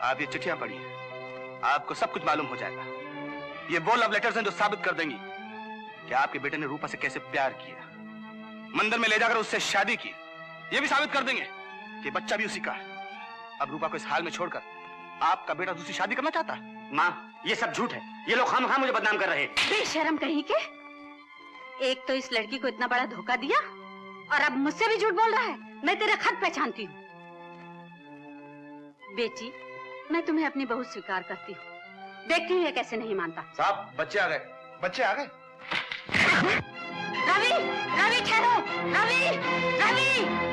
आप ये चिट्ठियां पढ़िए, आपको सब कुछ मालूम हो जाएगा। ये वो लव लेटर्स हैं जो साबित कर देंगी कि आपके बेटे ने रूपा से कैसे प्यार किया, मंदिर में ले जाकर उससे शादी की। ये भी साबित कर देंगे कि बच्चा भी उसी का है। अब रूपा को इस हाल में छोड़कर आपका बेटा दूसरी शादी करना चाहता है। माँ, ये सब झूठ है। ये लोग खामखा मुझे बदनाम कर रहे हैं। बेशर्म कहीं के। एक तो इस लड़की को इतना बड़ा धोखा दिया और अब मुझसे भी झूठ बोल रहा है। मैं तेरा खत पहचानती हूँ। बेटी, मैं तुम्हें अपनी बहू स्वीकार करती हूँ। देखती हूँ ये कैसे नहीं मानता। साहब, बच्चे आ गए। बच्चे आ गए। रवि, रवि ठहरो। रवि, रवि।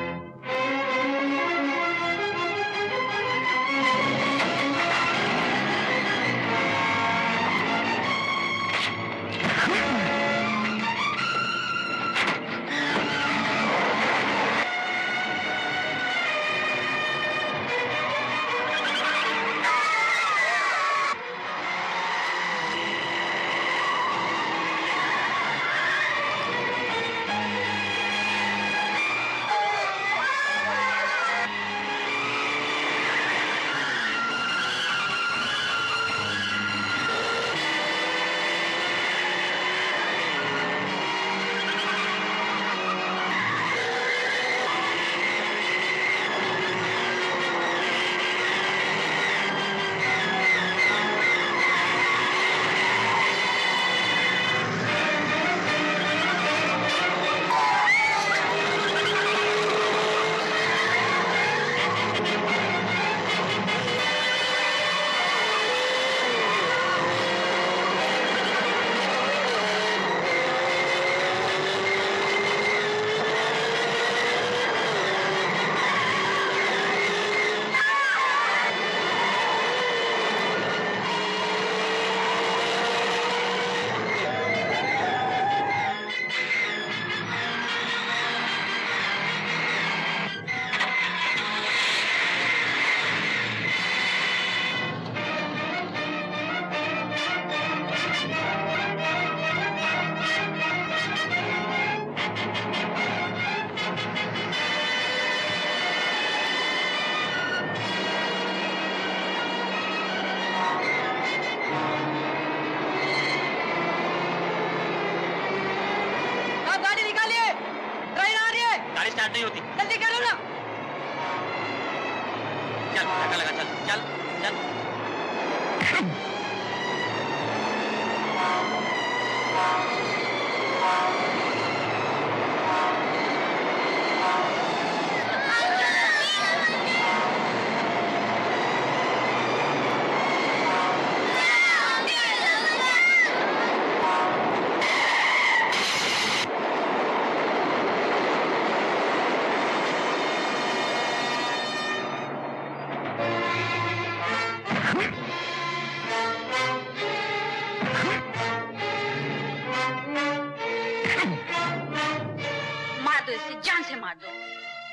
धक्का लगा, चल चल चल।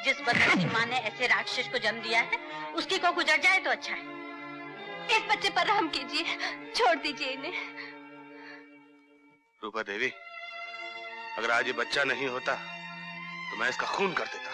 जिस बदमाशी माँ ने ऐसे राक्षस को जन्म दिया है, उसकी को गुजर जाए तो अच्छा है। इस बच्चे पर रहम कीजिए, छोड़ दीजिए इन्हें। रूपा देवी, अगर आज ये बच्चा नहीं होता तो मैं इसका खून कर देता।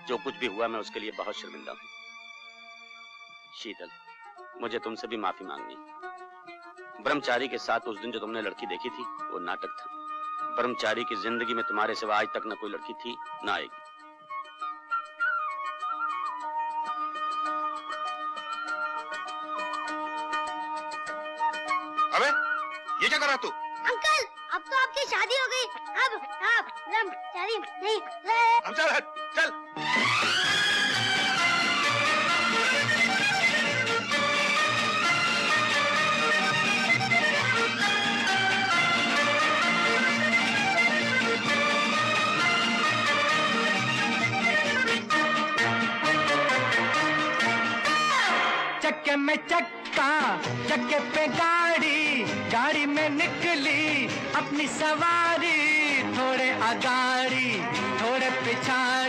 जो कुछ भी हुआ मैं उसके लिए बहुत शर्मिंदा हूँ। शीतल, मुझे तुमसे भी माफी मांगनी। ब्रह्मचारी के साथ उस दिन जो तुमने लड़की देखी थी वो नाटक था। ब्रह्मचारी की जिंदगी में तुम्हारे सिवा आज तक न कोई लड़की थी न आएगी। अबे ये क्या कर रहा तू? अंकल, अब तो आपकी शादी हो गई। अब आप ब्रह्मचारी नहीं रहे। हम चल। चक्के में चक्का, चक्के पे गाड़ी, गाड़ी में निकली अपनी सवारी, थोड़े आगाड़ी थोड़े पिछाड़ी।